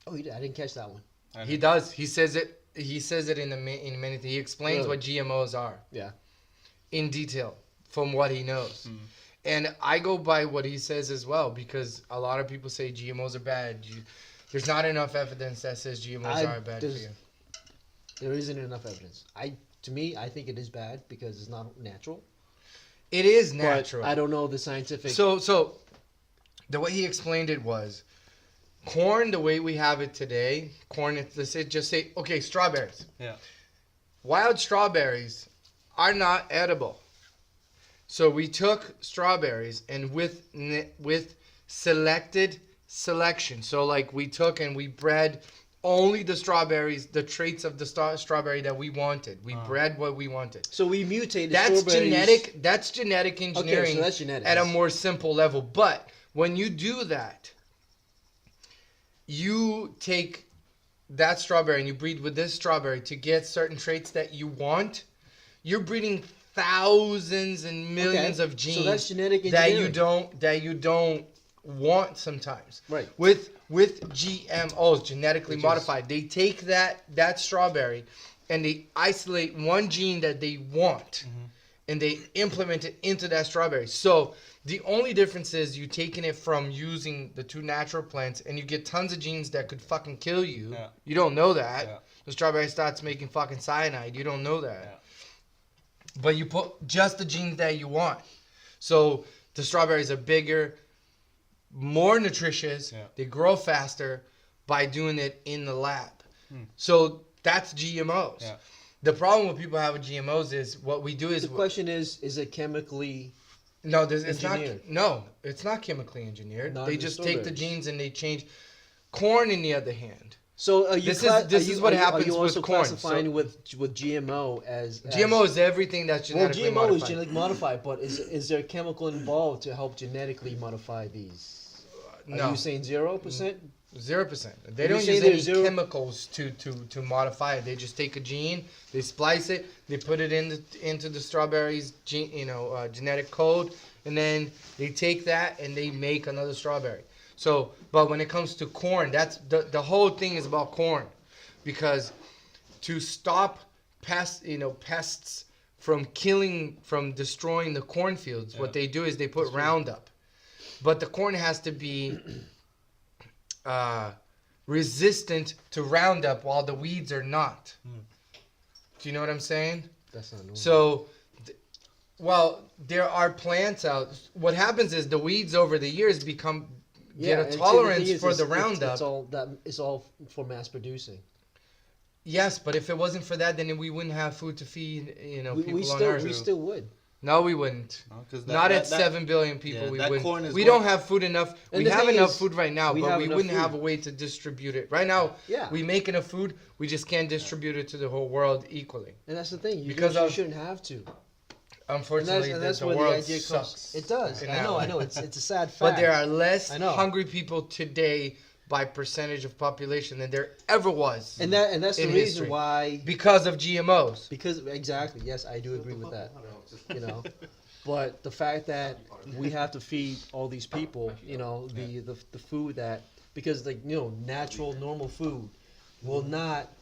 Oh, I didn't catch that one. He does. He says it. He says it in many. He explains Really? what GMOs are Yeah. in detail from what he knows. And I go by what he says as well because a lot of people say GMOs are bad. There's not enough evidence that says GMOs are bad for you. There isn't enough evidence. To me, I think it is bad because it's not natural. It is but natural. I don't know the scientific. So the way he explained it was corn, the way we have it today, corn, let's say, just say, okay, strawberries. Yeah. Wild strawberries are not edible. So we took strawberries and with selection. So like we took and we bred only the strawberries, the traits of the strawberry that we wanted. We bred what we wanted. So we mutated That's strawberries. genetic. That's genetic Okay, engineering so that's genetics. at a more simple level. But when you do that, you take that strawberry and you breed with this strawberry to get certain traits that you want. You're breeding thousands and millions Okay, of genes so that's genetic that engineering. you don't want sometimes. Right. With GMOs, genetically modified, they take that strawberry and they isolate one gene that they want and they implement it into that strawberry. So the only difference is you taking it from using the two natural plants and you get tons of genes that could fucking kill you. Yeah. You don't know that. Yeah. The strawberry starts making fucking cyanide. You don't know that. Yeah. But you put just the genes that you want. So the strawberries are bigger, more nutritious, they grow faster by doing it in the lab. So that's GMOs. Yeah. The problem with people having GMOs is what we do is The question is it chemically? no, it's not. engineered? No, it's not chemically engineered. Not They in the just take the strawberries. genes and they change. Corn, on the other hand, So are you This is what happens Are you with also corn. classifying So- with GMO as GMO is everything that's well, genetically GMO modified. is genetically modified, but is there a chemical involved to help genetically modify these? Are No. you saying 0%? 0%. They You don't say use any there's zero- chemicals to modify it. They just take a gene, they splice it, they put it into the strawberry's genetic code, and then they take that and they make another strawberry. So, but when it comes to corn, that's the whole thing is about corn, because to stop pests from destroying the cornfields, what they do is they put Roundup, but the corn has to be resistant to Roundup while the weeds are not. Do you know what I'm saying? That's not normal. So, there are plants out. What happens is the weeds over the years get and a see, the thing tolerance is, for the it's- Roundup. It's all for mass producing. Yes, but if it wasn't for that, then we wouldn't have food to feed people We on still Earth. we still would. No, we wouldn't. No, 'cause Not at 7 billion people. yeah, we that wouldn't. corn is We going- don't have food enough. And We the have thing enough is, food right now, we but have we enough wouldn't food. have a way to distribute it. Right now, Yeah. we make enough food. We just can't distribute it to the whole world equally. And that's the thing. You Because you of- shouldn't have to. Unfortunately, and that's the where the world idea comes. sucks. It does. in I that know. way. I know. It's a sad fact. But there are less I know. hungry people today by percentage of population than there ever was. and that's the in reason history. why. Because of GMOs. Because exactly. Yes, I do agree with that. But the fact that we have to feed all these people, the food that, because natural normal food will not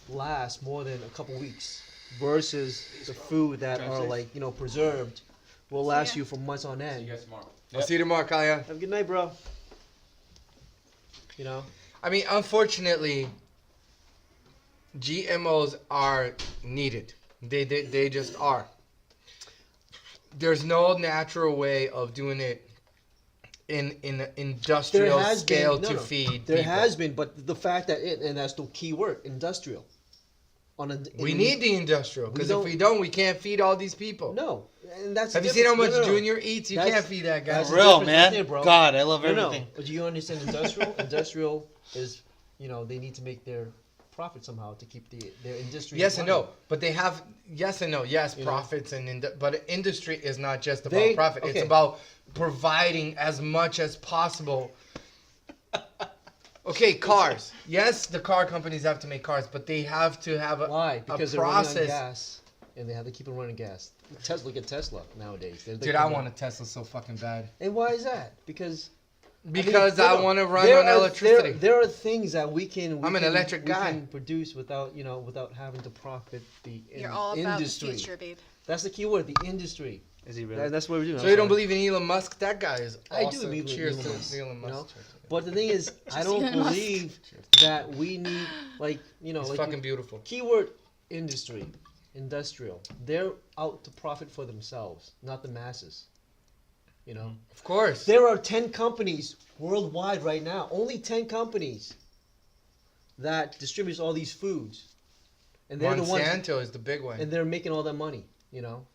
last more than a couple weeks, versus the food that are preserved will last you for months on end. I'll see you tomorrow, Kaya. Have a good night, bro. I mean, unfortunately, GMOs are needed. They just are. There's no natural way of doing it in an industrial scale to feed There people. has been, but the fact that and that's the key word, industrial. We need the industrial, because if don't- we don't, we can't feed all these people. No, and that's. Have the you seen how much difference. No, no, no. Junior eats? You That's- can't feed that guy. that's For the real, difference man. right there, bro. God, I love No, everything. but you understand industrial? Industrial is, they need to make their profit somehow to keep their industry. Yes and no, running. but they have yes and no. Yes, You know? profits but industry is not just about They- profit. It's okay. about providing as much as possible. Okay, cars. Yes, the car companies have to make cars, but they have to have Why? Because a they're running on process. gas, and they have to keep it running gas. Look at Tesla nowadays. Dude, I want a Tesla so fucking bad. And why is that? Because I want to run there on are- electricity. There are things that we can. I'm an electric guy. We can produce without having to profit the You're all about industry. the future, babe. That's the key word, the industry. Is he really? That's what we're doing. So you don't believe in Elon Musk? That guy is I do awesome. believe in Cheers Elon to Musk, Elon Musk. But the thing is, I don't Elon Musk. believe that we need He's like fucking beautiful. keyword industry. industrial. They're out to profit for themselves, not the masses. You know, Of course. there are 10 companies worldwide right now. Only 10 companies that distributes all these foods, and they're the ones, Monsanto is the big one. and they're making all that money. You know,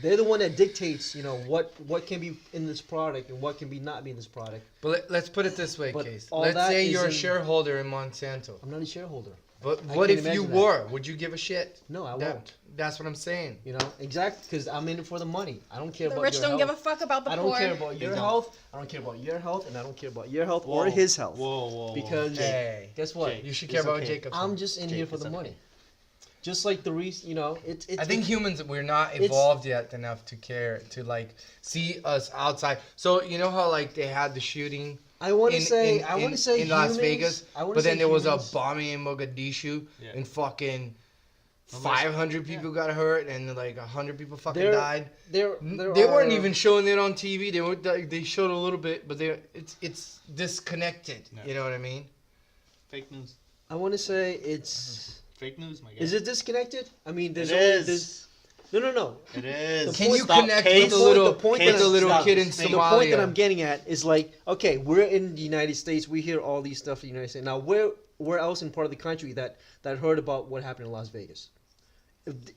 they're the one that dictates. You know what can be in this product and what can be not be in this product. But let's put it this way, But Case. all Let's that say is you're a in- shareholder in Monsanto. I'm not a shareholder. But I what can't if you imagine that. were? Would you give a shit? No, I That- won't. That's what I'm saying. You know, exactly, because I'm in it for the money. I don't care The about rich your don't health. give a fuck about the I poor. don't care about your don't. health. I don't care about your health, and I don't care about your health or Whoa. his health. Whoa. Because Hey. guess what? Jake, You should It's care about okay. Jacob's. I'm just in here Jake, for it's the okay. money. Just like the reason, you know, it's. I think humans, we're not it's- evolved yet enough to care, to like see us outside. So you know how like they had the shooting I want to in, say. in, I want in- to say in Las humans- Vegas, I wanna but then say there was a humans- bombing in Mogadishu, Yeah. and fucking Nobody's- 500 people got hurt, and like 100 people fucking There- died. There They weren't are- even showing it on TV. They showed a little bit, but it's disconnected. Yeah. You know what I mean? Fake news. I want to say it's. Fake news, my guy. Is it disconnected? I mean, there's It only is. there's. No. It is. Can you Stop, connect Case. with the little, The point with that the I'm- little stop. kid in So the point that I'm Somalia? getting at is like, okay, we're in the United States. We hear all these stuff in the United States. Now, where else in part of the country that heard about what happened in Las Vegas?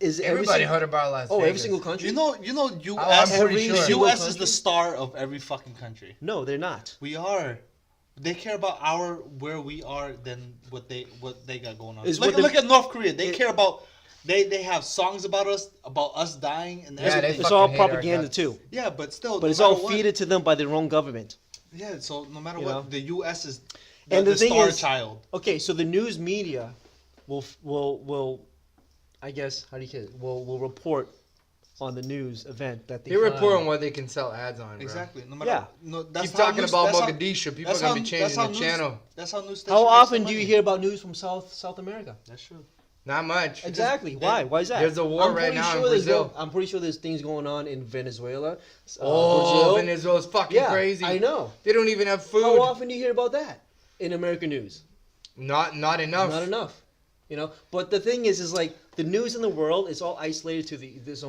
Is Everybody heard about Las Oh, Vegas. every single country. You know, I'm U.S. pretty sure. U.S. is country? the star of every fucking country. No, they're not. We are. They care about where we are than what they got going on. Is Look, what the- look at North Korea. They it- care about. They have songs about us dying and Yeah, they everything. It's fucking all hate our propaganda guts. too. Yeah, but still. But no it's all matter what- feeded to them by their own government. Yeah, so no matter You what, know? the U.S. is And the thing star is- child. Okay, so the news media will I guess how do you say it? Will report on the news event that They report on what they can sell ads on, bro. Exactly. No matter. Yeah. No, that's Keep how talking news- about that's how- Mogadishu. People are that's gonna how- be that's changing how the news- channel. That's how news. How station makes often their do you money. hear about news from South America? That's true. Not much. Exactly. Why? Why is that? There's a war I'm right pretty now in sure there's Brazil. I'm pretty sure there's things going on in Venezuela. Oh, Brazil. Venezuela's fucking Yeah, crazy. I know. They don't even have food. How often do you hear about that in American news? Not enough. Not enough. You know. But the thing is like the news in the world is all isolated to its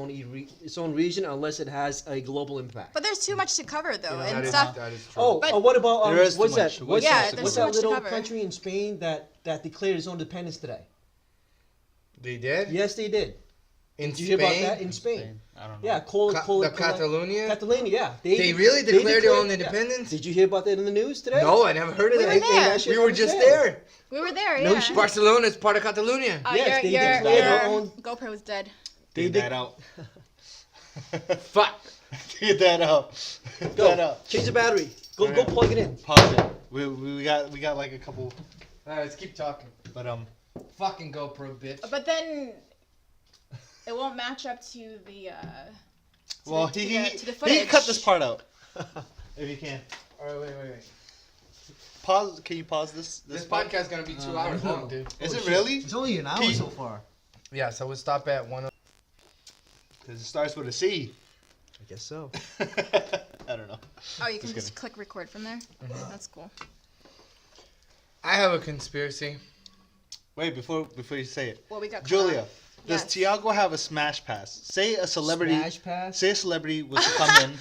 own region unless it has a global impact. But there's too much to cover though, That and is, stuff. that is true. Oh, But- what about There is too what's that? much. What's Yeah, that? there's What's too that much to little cover. country in Spain that declared its own independence today? They did? Yes, they did. In Did you hear about Spain? that in Spain? I don't know. Yeah, The Catalonia? Catalonia, yeah. They really declared their own yeah. independence? Did you hear about that in the news today? No, I never heard of We that. were there. that shit We were on just sale. there. We were there, No yeah. shit. Barcelona is part of Catalonia. Oh, Yes, they your declared their own- GoPro is dead. Take They- that out. Fuck. Take that out. Take Go. that out. Change the battery. Go Alright. plug it in. Pause it. We got like a couple, Alright, let's keep talking. but Fucking GoPro, bitch. But then it won't match up to the. well to he the he footage. cut this part out. If you can. Alright, wait. Pause. Can you pause this? This part? podcast is gonna be 2 hours long, dude. Is it really? It's only an hour Keith. so far. Yeah, so we'll stop at 1. Because it starts with a C. I guess so. I don't know. Oh, you can Just just click record from there. That's cool. I have a conspiracy. Wait, before you say it, Well, we got Julia, does Yes. Tiago have a smash pass? Say a celebrity. Smash pass? Say a celebrity was to come in.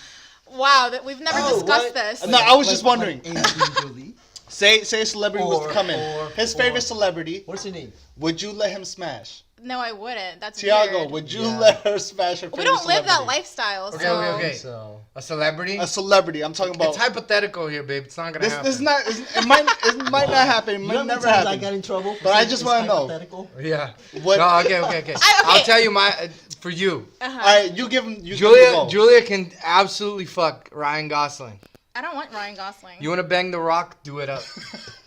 Wow, that we've never Oh, discussed what? this. No, I was just Like wondering. Angelina Jolie. Say a celebrity was to Or- come in. or- His or- favorite celebrity. What's your name? Would you let him smash? No, I wouldn't. That's Tiago, weird. would you Yeah. let her smash her favorite We don't live that celebrity? lifestyle, Okay, so. okay. So A celebrity? A celebrity. I'm talking about. It's hypothetical here, babe. It's not gonna This happen. is not. It might not happen. It you know might how many never times I happen. got in trouble? for But I saying just it's wanna know. hypothetical? Yeah. What? No, okay. Okay. I'll tell you for you. Uh-huh. All right, you give him. You give him the go. Julia can absolutely fuck Ryan Gosling. I don't want Ryan Gosling. You want to bang The Rock? Do it up.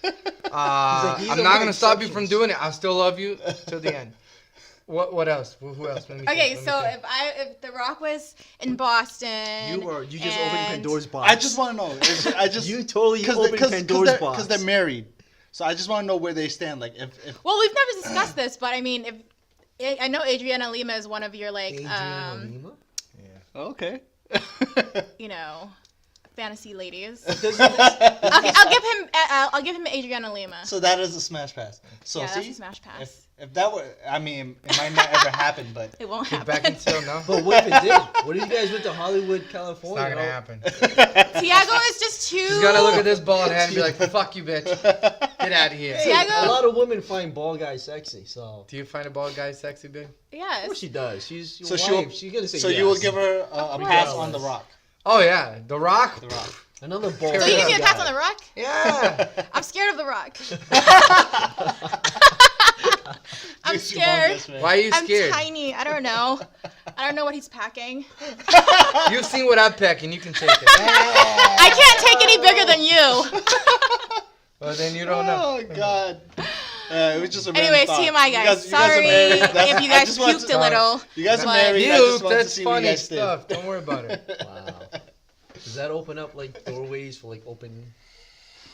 he's I'm the not one gonna stop you from exceptions. doing it. I still love you till the end. What else? Who else? Let me Okay, think, so let me think. if The Rock was in Boston, You just opened and- Pandora's box. I just want to know. I just You totally opened Pandora's box. because they're married. So I just want to know where they stand. Like if Well, we've never discussed this, but I mean, if I know Adriana Lima is one of your like, Adriana Lima? okay. you know, fantasy ladies. Does- I'll give him Adriana Lima. So that is a smash pass. So Yeah, see, that's a smash pass. if that were, I mean, it might not ever happen, but It won't Get happen. back until no. But what if it did? What if you guys went to Hollywood, It's California? not gonna you know? happen. Tiago is just too. She's gonna look at this bald head and be like, "Fuck you, bitch. Get out of here." Tiago- A lot of women find bald guys sexy, so Do you find a bald guy sexy, babe? of Yes. course she does. She's your So wife. She's gonna say so yes. you will give her a course. pass on The Rock. Oh yeah, The Rock. The Rock. another bald. So you give me a guy. pass on The Rock? Yeah. I'm scared of The Rock. I'm Makes you scared. humongous, man. Why are you I'm scared? tiny. I don't know. I don't know what he's packing. You've seen what I'm packing. You can take it. I can't take any bigger than you. Well, then you don't know. Oh God. It was just a random Anyways, thought. TMI You guys. are Sorry married. That's- if you I guys just wanted puked to- a little. You guys are but- married. I just Dude, wanted to that's see what you funny guys did. stuff. Don't worry about it. Wow. Does that open up like doorways for like open?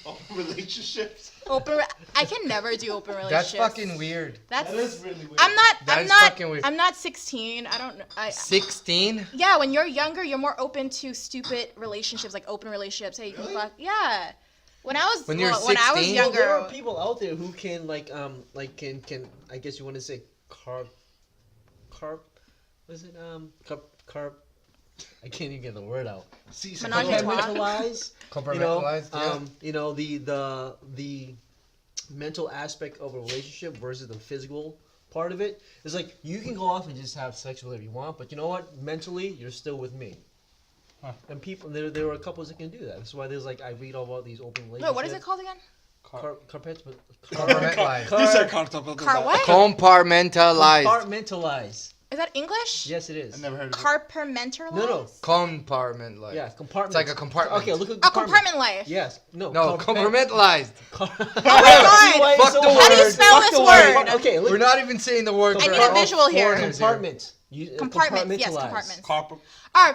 Oh, relationships. I can never do open relationships. That's fucking weird. That's. That is really weird. That is fucking weird. I'm not 16. I don't know. 16? Yeah, when you're younger, you're more open to stupid relationships, like open relationships. Hey, you can fuck. Yeah. When I was When you're when I was 16? younger, Well, there are people out there who can can I guess you want to say carp. Was it carp? I can't even get the word out. Menage a trois. Compartmentalize. Compartmentalized, yeah. The mental aspect of a relationship versus the physical part of it. It's like you can go off and just have sex with whoever you want, but you know what? Mentally, you're still with me. Huh. And people, there are couples that can do that. That's why there's like I read all about these open relationships. Wait, what is it called again? Compartmentalized. You said comfortable. Car what? Compartmentalized. Compartmentalize. Is that English? Yes, it is. I never heard of it. Compartmentalized? No. Compartmentalized. Yeah, compartment. It's like a compartment. Okay, look at Oh, compartment life. Yes. No. No, compartmentalized. Oh my god. Fuck the How do you word. spell Fuck this the word? Okay, look. We're not even saying the word. I We're need a all visual here. foreigners Compartment. Compartments. Yes, Compartmentalize. compartments.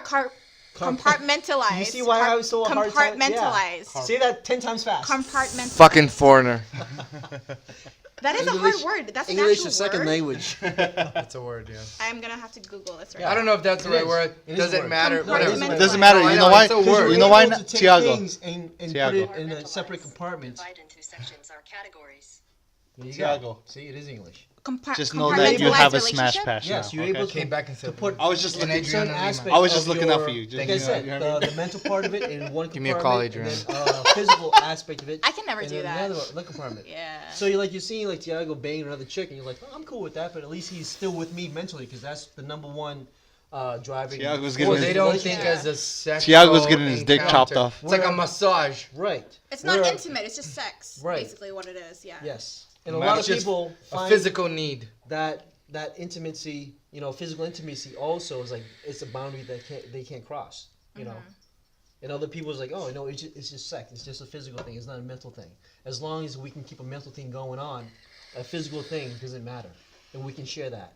Carp. Compartmentalized. You see why I was so hard time? Compartmentalized. Yeah. Say that 10 times fast. Compartmentalized. Fucking foreigner. That is a hard word. That's an English actual is second word. language. That's a word, yeah. I'm gonna have to Google this right I now. don't know if that's the It right is. word. It is a Doesn't word. matter. Compartmentalized. Whatever. It doesn't matter. No, I You know, know why? it's a word. You know why Able not? to take Tiago. things and put Tiago. it in a separate compartment. Divided into sections or categories. There you Tiago. go. See, it is English. Just know that you have a compartmentalized smash relationship? pass. Yes, now, you're able Came back and to said, put I was just And looking. Adriana certain Lima. aspect. I was just of looking your, out for you. Like I said, You heard me? the mental part of it in one Give me a compartment, call, and Adriana. then physical aspect of it. I can never in do that. another compartment. Yeah. So you're seeing like Tiago banging another chick, and you're like, oh, I'm cool with that, but at least he's still with me mentally because that's the number one driving. Tiago's force getting Well, his- they don't relationship. think as a sexual Tiago's getting his dick encounter. chopped off. It's like a massage. Right. It's not We're- intimate. It's just sex. Right. Basically, what it is. Yeah. Yes. And a It's lot of just people A find physical need. that intimacy, physical intimacy also is like it's a boundary that they can't cross. You know. And other people's like, oh, no, it's just sex. It's just a physical thing. It's not a mental thing. As long as we can keep a mental thing going on, a physical thing doesn't matter, and we can share that.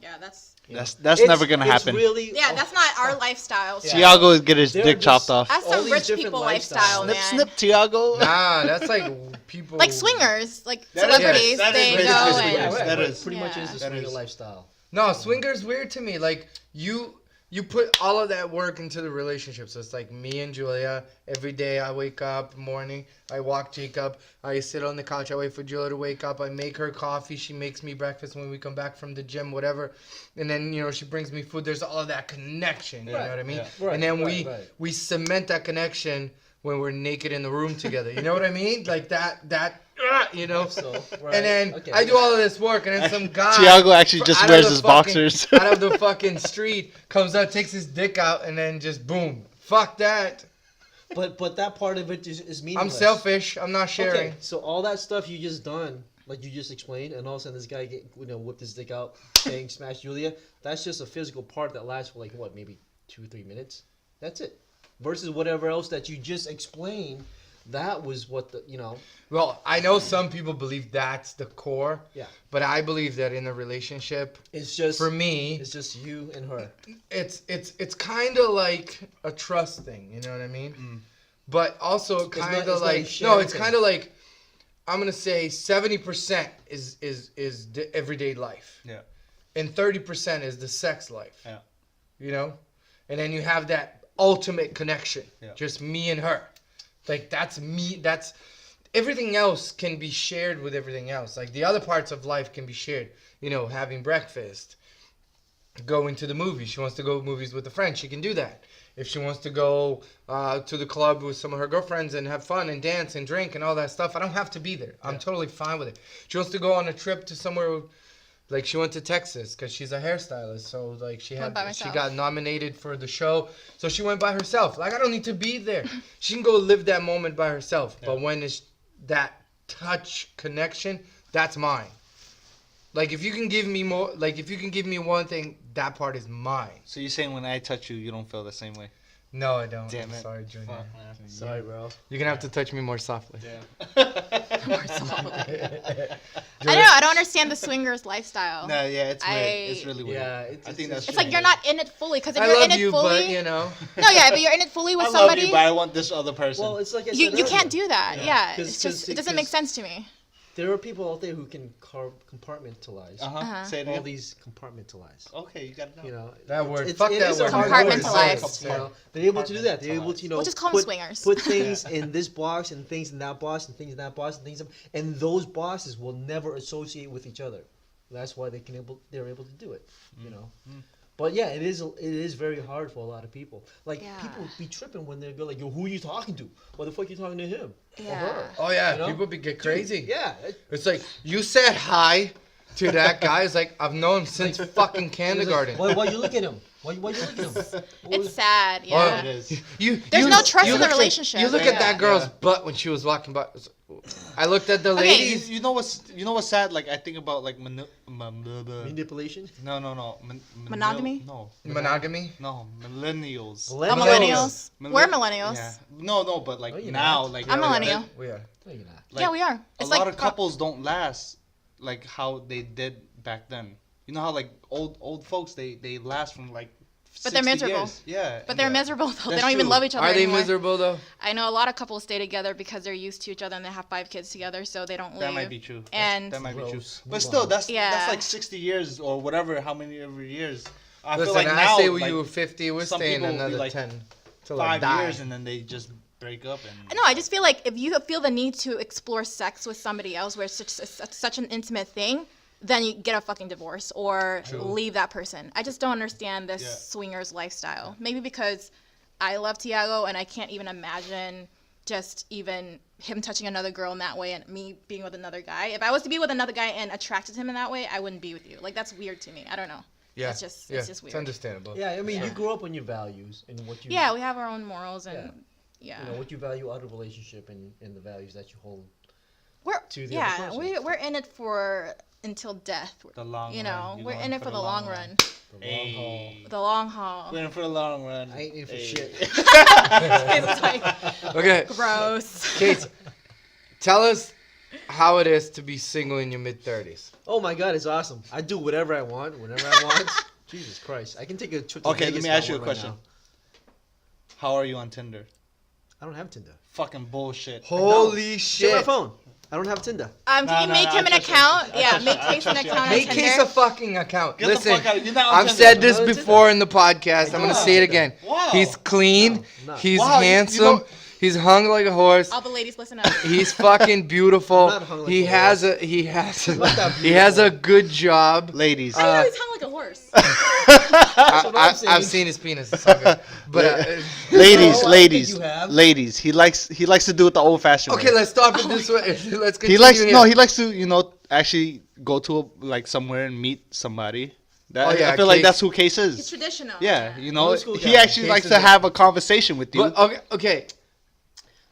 Yeah. That's. That's never gonna happen. It's really Yeah. That's not our lifestyle. So. Tiago is getting his They're dick chopped just- off. That's all some these rich different people lifestyles. lifestyle, Snip, man. snip, Tiago. Nah, that's like people. Like swingers, like That is- celebrities, that is they basically go swingers. and. right, That right. is- pretty much is the Yeah. That swinger is- lifestyle. No, swinger's weird to me. Like you put all of that work into the relationship. So it's like me and Julia. Every day I wake up morning, I walk Jacob, I sit on the couch, I wait for Julia to wake up, I make her coffee, she makes me breakfast when we come back from the gym, whatever. And then, she brings me food. There's all of that connection, you know what I mean? yeah. Right, And then right. we cement that connection when we're naked in the room together. You know what I mean? Like that So, right. And then okay. I do all of this work, and then some guy Tiago actually just out of wears the his fucking- boxers. out of the fucking street, comes out, takes his dick out, and then just boom. Fuck that. But that part of it is I'm meaningless. selfish. I'm not sharing. Okay, so all that stuff you just done, like you just explained, and all of a sudden this guy whipped his dick out, bang, smash Julia. That's just a physical part that lasts for like what, maybe 2-3 minutes. That's it. Versus whatever else that you just explained, that was what Well, I know some people believe that's the core. Yeah. But I believe that in a relationship, It's just for me, It's just you and her. it's kind of like a trust thing. You know what I mean? But also not- kind it's of not a like sharing it's thing. kind of like I'm gonna say 70% is the everyday life. Yeah. And 30% is the sex life. Yeah. And then you have that ultimate connection. Yeah. Just me and her. Like, that's me. That's everything else can be shared with everything else. Like, the other parts of life can be shared. You know, having breakfast, going to the movies. She wants to go to movies with a friend. She can do that. If she wants to go to the club with some of her girlfriends and have fun and dance and drink and all that stuff, I don't have to be there. I'm totally fine with it. She wants to go on a trip to somewhere, like she went to Texas because she's a hairstylist. So like she got nominated for the show. So she went by herself. Like, I don't need to be there. She can go live that moment by herself. Yeah. But when it's that touch connection, that's mine. Like, if you can give me more, like, if you can give me one thing, that part is mine. So you're saying when I touch you, you don't feel the same way? No, I don't. Damn I'm it. sorry, Junior. Fuck, man. Sorry, bro. You're going to have to touch me more softly. More softly. I don't understand the swingers lifestyle. No, yeah, it's weird. It's really weird. Yeah, I think that's It's like you're not in it fully, because if I you're love in it you, fully, but, you know. no, yeah, but you're in it fully with I somebody. love you, but I want this other person. Well, it's like I said You earlier. can't do that. Yeah, 'Cause- it's just 'cause- it doesn't make because- sense to me. There are people out there who can compartmentalize. Say it All again. these compartmentalize. Okay, you gotta know. You know, That word. It's- Fuck it that is a word. hard Compartmentalize. word. You know, they're able to do that. They're able to, you know, We'll just call them swingers. Put things in this box and things in that box and things in that box and things, and those boxes will never associate with each other. That's why they're able to do it. You know. But yeah, it is very hard for a lot of people. Like, people be tripping when they go like, "Yo, who are you talking to? Why the fuck are you talking to him or her?" Oh, yeah. You know? People get crazy. Dude, yeah. It's like, you said hi to that guy. It's like, I've known him since fucking kindergarten. Why you look at him? Why you look at him? It's sad. Oh, Yeah. It is. There's no trust in the look at- relationship. You look at Yeah. that girl's butt when she was walking by. I looked at the Okay, ladies. You know what's sad? Like, I think about like Manipulation? no. Monogamy? No. Monogamy? No, millennials. Oh, millennials. We're millennials. Yeah. No, but like No, you're now, not. like I'm millennial. like- We are. No, you're not. like, Yeah, we are. A It's lot like of couples don't last like how they did back then. You know how like old folks they last from like. But they're 60 miserable. years. Yeah. But they're miserable though. They That's don't even true. love each other Are they anymore. miserable, though? I know a lot of couples stay together because they're used to each other and they have 5 kids together, so they don't leave. That might be true. And that might be true. Gross. But Move still, on. that's Yeah. like 60 years or whatever. How many every years? I Listen, feel like I now, say when like, you were 50, we're some staying people will be another like 10 till I 5 die. years and then they just break up and. No, I just feel like if you feel the need to explore sex with somebody else where it's such an intimate thing, then you get a fucking divorce or leave that person. I just don't understand this swingers lifestyle. Maybe because I love Tiago and I can't even imagine just even him touching another girl in that way and me being with another guy. If I was to be with another guy and attracted to him in that way, I wouldn't be with you. Like, that's weird to me. I don't know. Yeah. It's just yeah. weird. It's understandable. Yeah, I mean, you grew up on your values and what you. Yeah, we have our own morals and You know what you value out of a relationship and the values that you hold. we're to the other person. we're in it for until death. The long You run. know, You're we're going in it for the long run. The long haul. The long haul. We're in for the long run. I ain't in for Hey. shit. It's like Okay, gross. Kate, tell us how it is to be single in your mid-30s. Oh my God, it's awesome. I do whatever I want, whenever I want. Jesus Christ, I can take a trip to Okay, let Vegas me if I ask you a want right question. now. How are you on Tinder? I don't have Tinder. Fucking bullshit. Holy Check my shit. phone. I don't have Tinder. Can Nah, you nah, make nah, him I an trust you. account? I Yeah, trust make you. I Case an trust you. account on Make Tinder. Case a fucking account. Get Listen, the fuck out. You're not on I've Tinder. said this No, before in the podcast. I'm going to say it again. Wow. He's clean. No, He's Wow, you handsome. know- He's hung like a horse. All the ladies, listen up. He's fucking beautiful. I'm not hung like He a has horse. a he has not that he has a good job. Ladies. I know he's hung like a horse. what I'm saying. I've seen his penis. It's so good. But ladies, No, I ladies, think you have. ladies. He likes to do it the old-fashioned okay, way. let's stop it this way. Let's continue. He likes here. he likes to actually go to like somewhere and meet somebody. That, Oh, yeah, I feel like Case- that's who Case He's is. traditional. Yeah, Old school he guy. actually Case likes is to a- have a conversation with you. But, okay.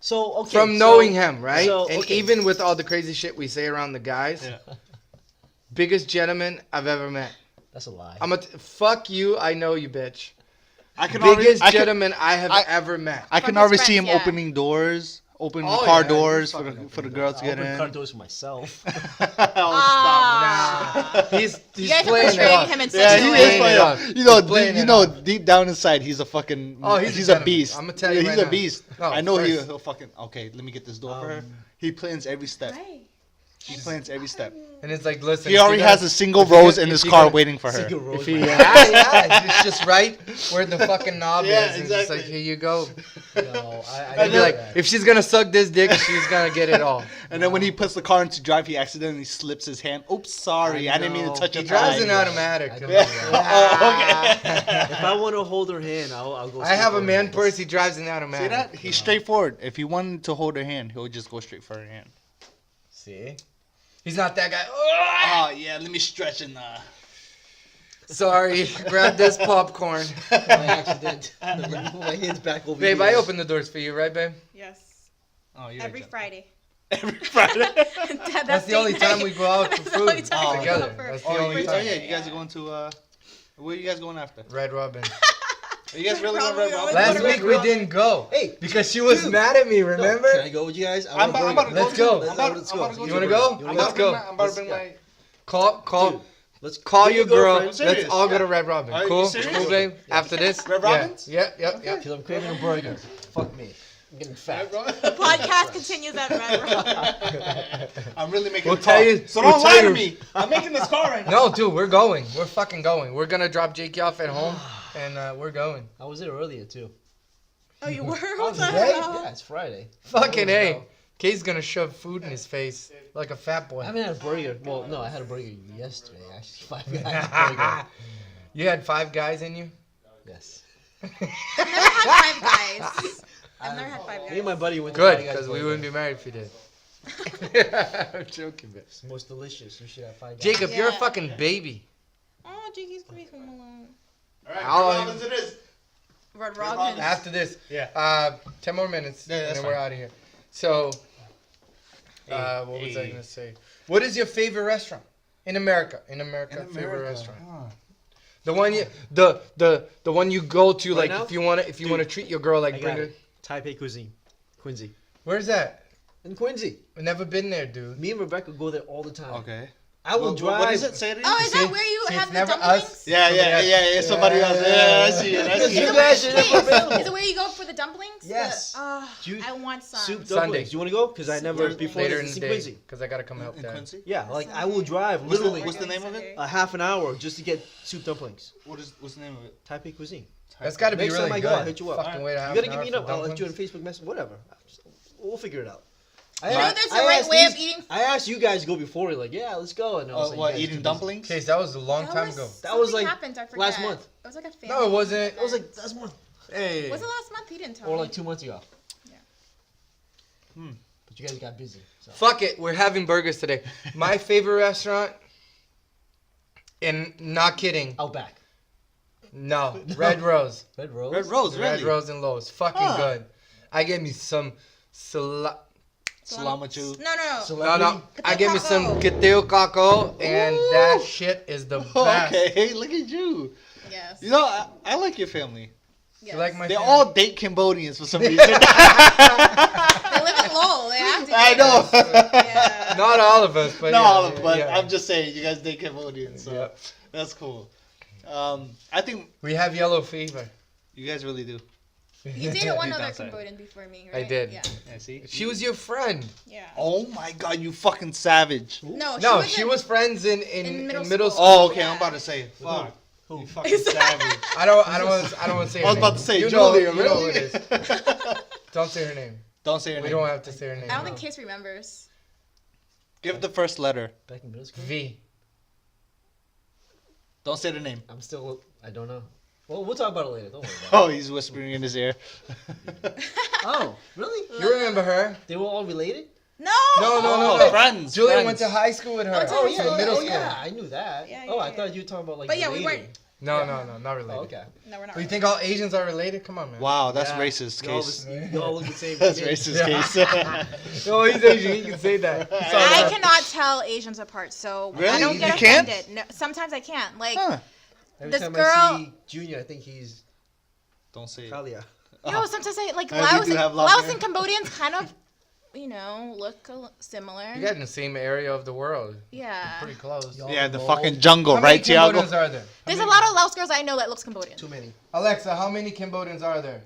So, okay. From so- knowing him, right? so, And okay. even with all the crazy shit we say around the guys, Yeah. biggest gentleman I've ever met. That's a lie. Fuck you. I know you, bitch. I can Biggest I can, gentleman I have I- ever met. I From can his already see friends, him yeah. opening doors, opening Oh, car yeah, doors he's for fucking the opening girls to I get open in. car doors for myself. Ah. He's You guys are playing it portraying off. him in such Yeah, a he way. is Playing it off. funny. You know, He's playing it off. deep down inside, he's a fucking. Oh, he's a a gentleman. beast. I'ma tell you Yeah, right he's a now. beast. No, I know first. he'll fucking. Okay, let me get this door for her. He plans every step. Right. He plans every step. And it's like, listen. He already has a single rose in his car waiting for her. Single rose, If he, man. Yeah, it's just right where the fucking knob Yeah, is. And it's just like, exactly. here you go. No, I And don't be do like, that. if she's gonna suck this dick, she's gonna get it all. and then when he puts the car into drive, he accidentally slips his hand. Oops, sorry, I didn't mean to know. touch He your drives thigh. an automatic. I don't Yeah. do that. Oh, okay. If I want to hold her hand, I'll go. I have a straight man for her. purse. He drives an automatic. See that? He's straightforward. If he wanted to hold her hand, he'll just go straight for her hand. See? He's not that guy. Oh yeah, let me stretch and Sorry, grab this popcorn. By accident. Let me put my hands back over Babe, here. I open the doors for you, right, babe? Yes. Oh, you're Every Friday. Every Friday. That's the only time we go out for That's the only food time we go together. for- That's the Oh, only you, time. yeah, you guys are going to where are you guys going after? Red Robin. Are you guys really going to Probably Red Robin? always Last go to week Red we Robin. didn't go. Hey, Because she was dude. mad at me, No, remember? Can I go with you guys? I I'm want a about to burger. go. Let's go. I'm about Let's to go. go. You wanna go? You wanna Let's go? go. I'm about to bring my. Call. Dude, let's Call bring your your girl. girlfriend. Let's Serious? all go Yeah. to Red Robin. Are you Cool? serious? Cool, babe? After this? Red Yeah. Robin's? Yep. Because I'm craving a burger. Fuck me. I'm getting fat. The podcast continues at Red Rock. I'm really making We'll a tell call. you- So we'll don't tell lie to you- me. I'm making this call right now. No, dude, we're going. We're fucking going. We're gonna drop Jakey off at home, and we're going. I was there earlier too. Oh, you were? Oh, What the today? hell? Yeah, it's Friday. Fucking A. Kay's gonna shove food in his face like a fat boy. I haven't had a burger. Well, no, I had a burger yesterday. Actually, 5 guys burger. You had 5 guys in you? Yes. I've never had 5 guys. I've never had 5 Me guys. and my buddy went to Good, 5 Guys because we burger. wouldn't be married if you did. I'm joking, bitch. It's the most delicious. You should have 5 Guys. Jacob, you're a Yeah. fucking baby. Oh, Jakey's gonna be home alone. All right, I'll- Red Robin's it is. Red Robin. Robin. After this, Yeah. 10 more minutes, Yeah, and that's then we're fine. out of here. So, what was I gonna say? What is your favorite restaurant in America? Favorite restaurant. The one you, the one you go to, like now? if you wanna treat your girl, like I bring got her. it. Taipei cuisine. Quincy. Where's that? In Quincy. I've never been there, dude. Me and Rebecca go there all the time. Okay. I will drive. What is it? Say it again. Oh, is See? that where you See, have it's the never dumplings? us. Yeah. Somebody else. Yeah, I see it. I Is see it it. You where- guys are never wait, available. Is it where you go for the dumplings? Yes. Do you- I want some. Soup Sunday. dumplings. You want to go? Because I never Sunday. before Later this. in It's the in day, Quincy. because I gotta come help In Dad. Quincy? Yeah, like I will drive literally What's the name of it? a half an hour just to get soup dumplings. What's the name of it? Taipei cuisine. That's gotta be Next really time I good. go, I'll hit you up. Fucking wait a half You gotta an give hour me for an up. I'll let you on dumplings. Facebook message. Whatever. We'll figure it out. You know there's a right way of eating. I asked you guys to go before. Like, yeah, let's go. And I was like, What, you guys eating too busy. dumplings? Case, that was a long time ago. That was something like happened, I last forget. month. It was like a family. No, it wasn't. It was like last month. Hey. Was it last month? He didn't tell Or me. like 2 months ago. Yeah. But you guys got busy. So. Fuck it, we're having burgers today. My favorite restaurant, and not kidding, Outback. no, Red Rose. Red Rose. Red Rose, Red really? Rose and Lowe's. Fucking Huh. good. I gave me some Salamachu. No. No, Celebrity. I gave me some Kateo Kako, and that shit is the best. Okay, look at you. Yes. You know, I like your family. Yes. You like my They family? all date Cambodians for some reason. They live in Lowell. They have to. I know. Yeah. Not all of us, but Not yeah, all of them, but yeah. I'm just saying, you guys date Cambodians, so Yep. that's cool. I think We have yellow fever. you guys really do. You dated one Deep other outside. Cambodian before me, I right? did. Yeah. I see. She was your friend. Yeah. Oh my god, you fucking savage. No, No, she she wasn't- was friends in in middle middle school. Oh, okay, Yeah. I'm about to say. Fuck. Who? You fucking savage. I don't want to say her I was name. about to say you Julia, know, you know who really? it is. Don't say her name. Don't say her We name. don't have to say her name. I don't think Case remembers. Give the first letter. Back in middle school. V. Don't say the name. I'm still. I don't know. Well, we'll talk about it later. Don't worry about Oh, he's whispering in his ear. it. Oh, really? You remember her? They were all related? No. No. Oh, friends. Julia friends. went to high school with her. Went to Oh high yeah, school. middle oh, school. yeah, I knew that. Yeah, Oh, yeah, I yeah. thought you were talking about like. But yeah, we related. weren't. No, not related. Oh, okay. No, we're not. Do you related. think all Asians are related? Come on, man. Wow, that's Yeah. racist, Y'all Case. y'all look the same. That's to me. racist, Case. No, he's Asian. He can say that. I cannot tell Asians apart, so Really? I don't You get can't? offended. No, sometimes I can't. Like, Huh. Every This time girl- I see Junior, I think he's Don't say it. Kalia. no, sometimes I like We Laos, do and, have long Laos hair. and Cambodians kind of, look similar. You got in the same area of the world. Yeah. Pretty close. Y'all Yeah, the know fucking jungle, How many right, Tiago? Cambodians are there? There's a lot of Laos girls I know that looks Cambodian. Too many. Alexa, how many Cambodians are there?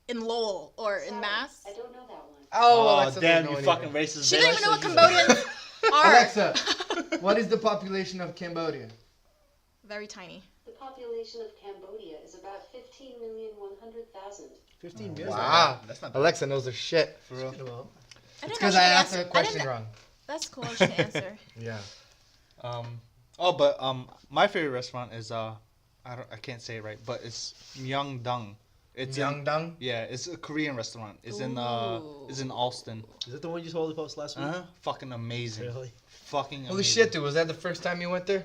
In Lowell or in Mass. I don't know that one. Oh, Oh, Alexa damn, doesn't you know fucking anything. racist. She bitch. doesn't even know what Cambodians. Alexa, what is the population of Cambodia? Very tiny. The population of Cambodia is about 15,100,000. 15 million. Wow. That's not bad. Alexa knows her shit. For real. Well, I It's didn't know because she I could asked answer- her a question I didn't- wrong. That's cool. She can answer. Yeah. My favorite restaurant is I can't say it right, but it's Myeongdong. It's in, Myeongdong? yeah, it's a Korean restaurant. It's in Alston. is that the one you told us last week? Fucking amazing. Really? Fucking amazing. Holy shit, dude. Was that the first time you went there?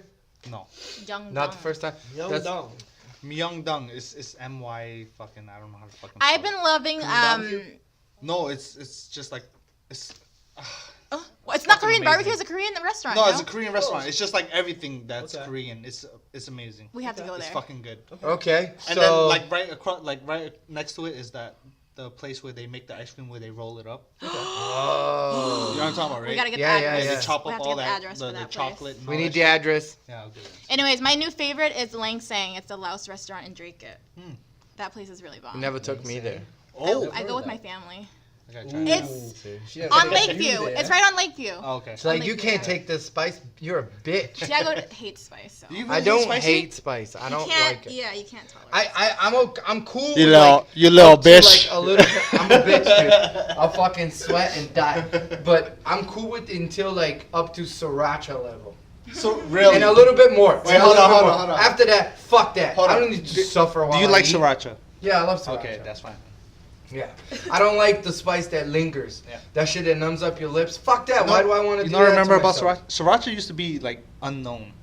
No. Young. Not the first time? Young That's- Dong. Myeongdong is MY fucking I don't know how to fucking. I've spell been loving No, it's just like it's. well, it's not fucking Korean amazing. barbecue. It's a Korean restaurant. No, No, it's a Korean restaurant. It's just like everything that's Okay. Korean. It's amazing. We have to go It's there. fucking good. Okay. And so, then like right across, like right next to it is that the place where they make the ice cream where they roll it up. You know Oh. what I'm talking about, right? We gotta get Yeah, the yeah, address. yeah. They chop We up have to all get the that address the for that chocolate. place. and We all need that the shit. address. Yeah, I'll get it. Anyways, my new favorite is Langsang. It's a Laos restaurant in Drake It. That place is really bomb. You never took me there. Oh, I go with my family. I gotta try It's She had on to get you Lakeview. there. It's right on Lakeview. Oh, okay. It's like, Only you can't food. take the spice. You're a bitch. Tiago hates spice, so Do you I really don't spicy? hate spice. I you don't can't. like it. Yeah, you can't tolerate. I'm cool You with little, like, you little up to, bitch. like, a little. I'm a bitch, dude. I'll fucking sweat and die. But I'm cool with until like up to sriracha level. So really, And a little bit more. Wait, And a hold little on, bit hold more. on, hold on. After that, fuck that. Hold I on. don't need to suffer while do you I like eat. sriracha? Yeah, I love sriracha. Okay, that's fine. Yeah. I don't like the spice that lingers. Yeah. That shit that numbs up your lips. Fuck that. Why do I want to You do know what I that remember to about myself? sriracha? Sriracha used to be like unknown.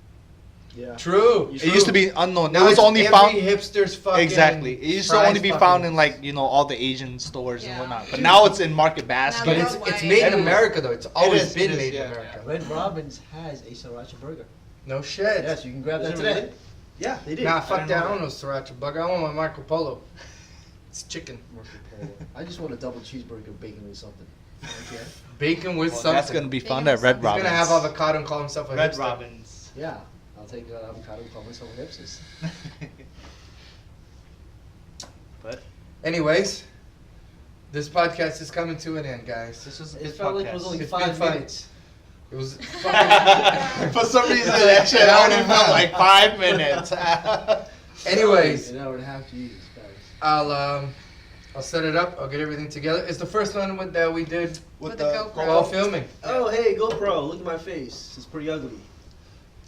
Yeah. True. It used to be unknown. Now It was it's only every found hipster's fucking exactly. It used to fries only be fucking- found in like all the Asian stores and Yeah. whatnot. But now it's in Market Basket. But Now it's Worldwide. made in Everywhere. America though. It's always is, been it is, made yeah. in America. Red Robin's has a sriracha burger. No shit. Yes, you can grab that Is it today. really? Yeah, they did. Nah, fuck didn't that. know I don't know sriracha burger. I want my Marco Polo. It's chicken. Marco Polo. I just want a double cheeseburger, bacon with something. Okay. Bacon with Well, something. that's gonna be found Bacon at Red with He's Robin's. gonna have avocado and call himself a Red hipster. Robin's. Yeah, I'll take avocado and call myself a hipsters. But Anyways, this podcast is coming to an end, guys. this was a It good felt like it podcast. was only It's 5 been fun. minutes. It was fucking. For some reason, that shit only felt like 5 minutes. Anyways, An hour and a half, Jesus Christ. I'll set it up. I'll get everything together. It's the first one that we did With the GoPro. while filming. Oh, hey, GoPro, look at my face. It's pretty ugly.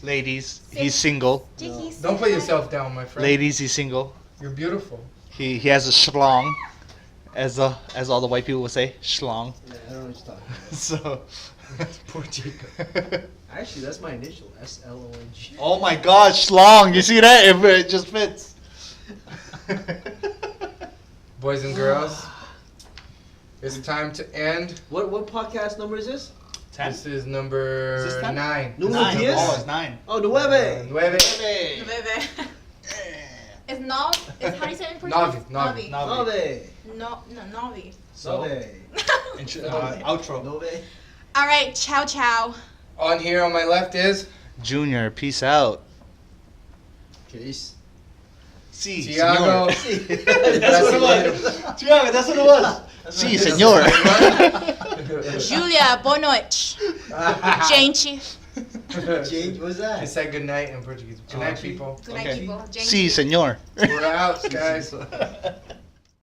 Ladies, he's single. Jiggy, say Don't put hi. yourself down, my friend. Ladies, he's single. You're beautiful. He has a schlong, as all the white people would say, schlong. Yeah, I don't know what you're talking about. So. Poor Jacob. Actually, that's my initial, SLONG. Oh my God, schlong! You see that? It just fits. Boys and girls, it's time to end. What podcast number is this? This is number Is this 10? 9. Número 10. Oh, it's 9. Oh, 9. 9. Bebe. It's Nov. It's how do you say it in Portuguese? Navi. Navi. 9. No, Navi. So, 9. outro. 9. All right, ciao, ciao. On here on my left is Junior, peace out. Peace. Si, Tiago. That's what it was. Tiago, that's what it was. Si, senor. Julia, boa noite. Gente. Change, what's I that? said good night in Portuguese. Good night, people. Good night, Okay. people. Gente. Si, senor. We're out, guys.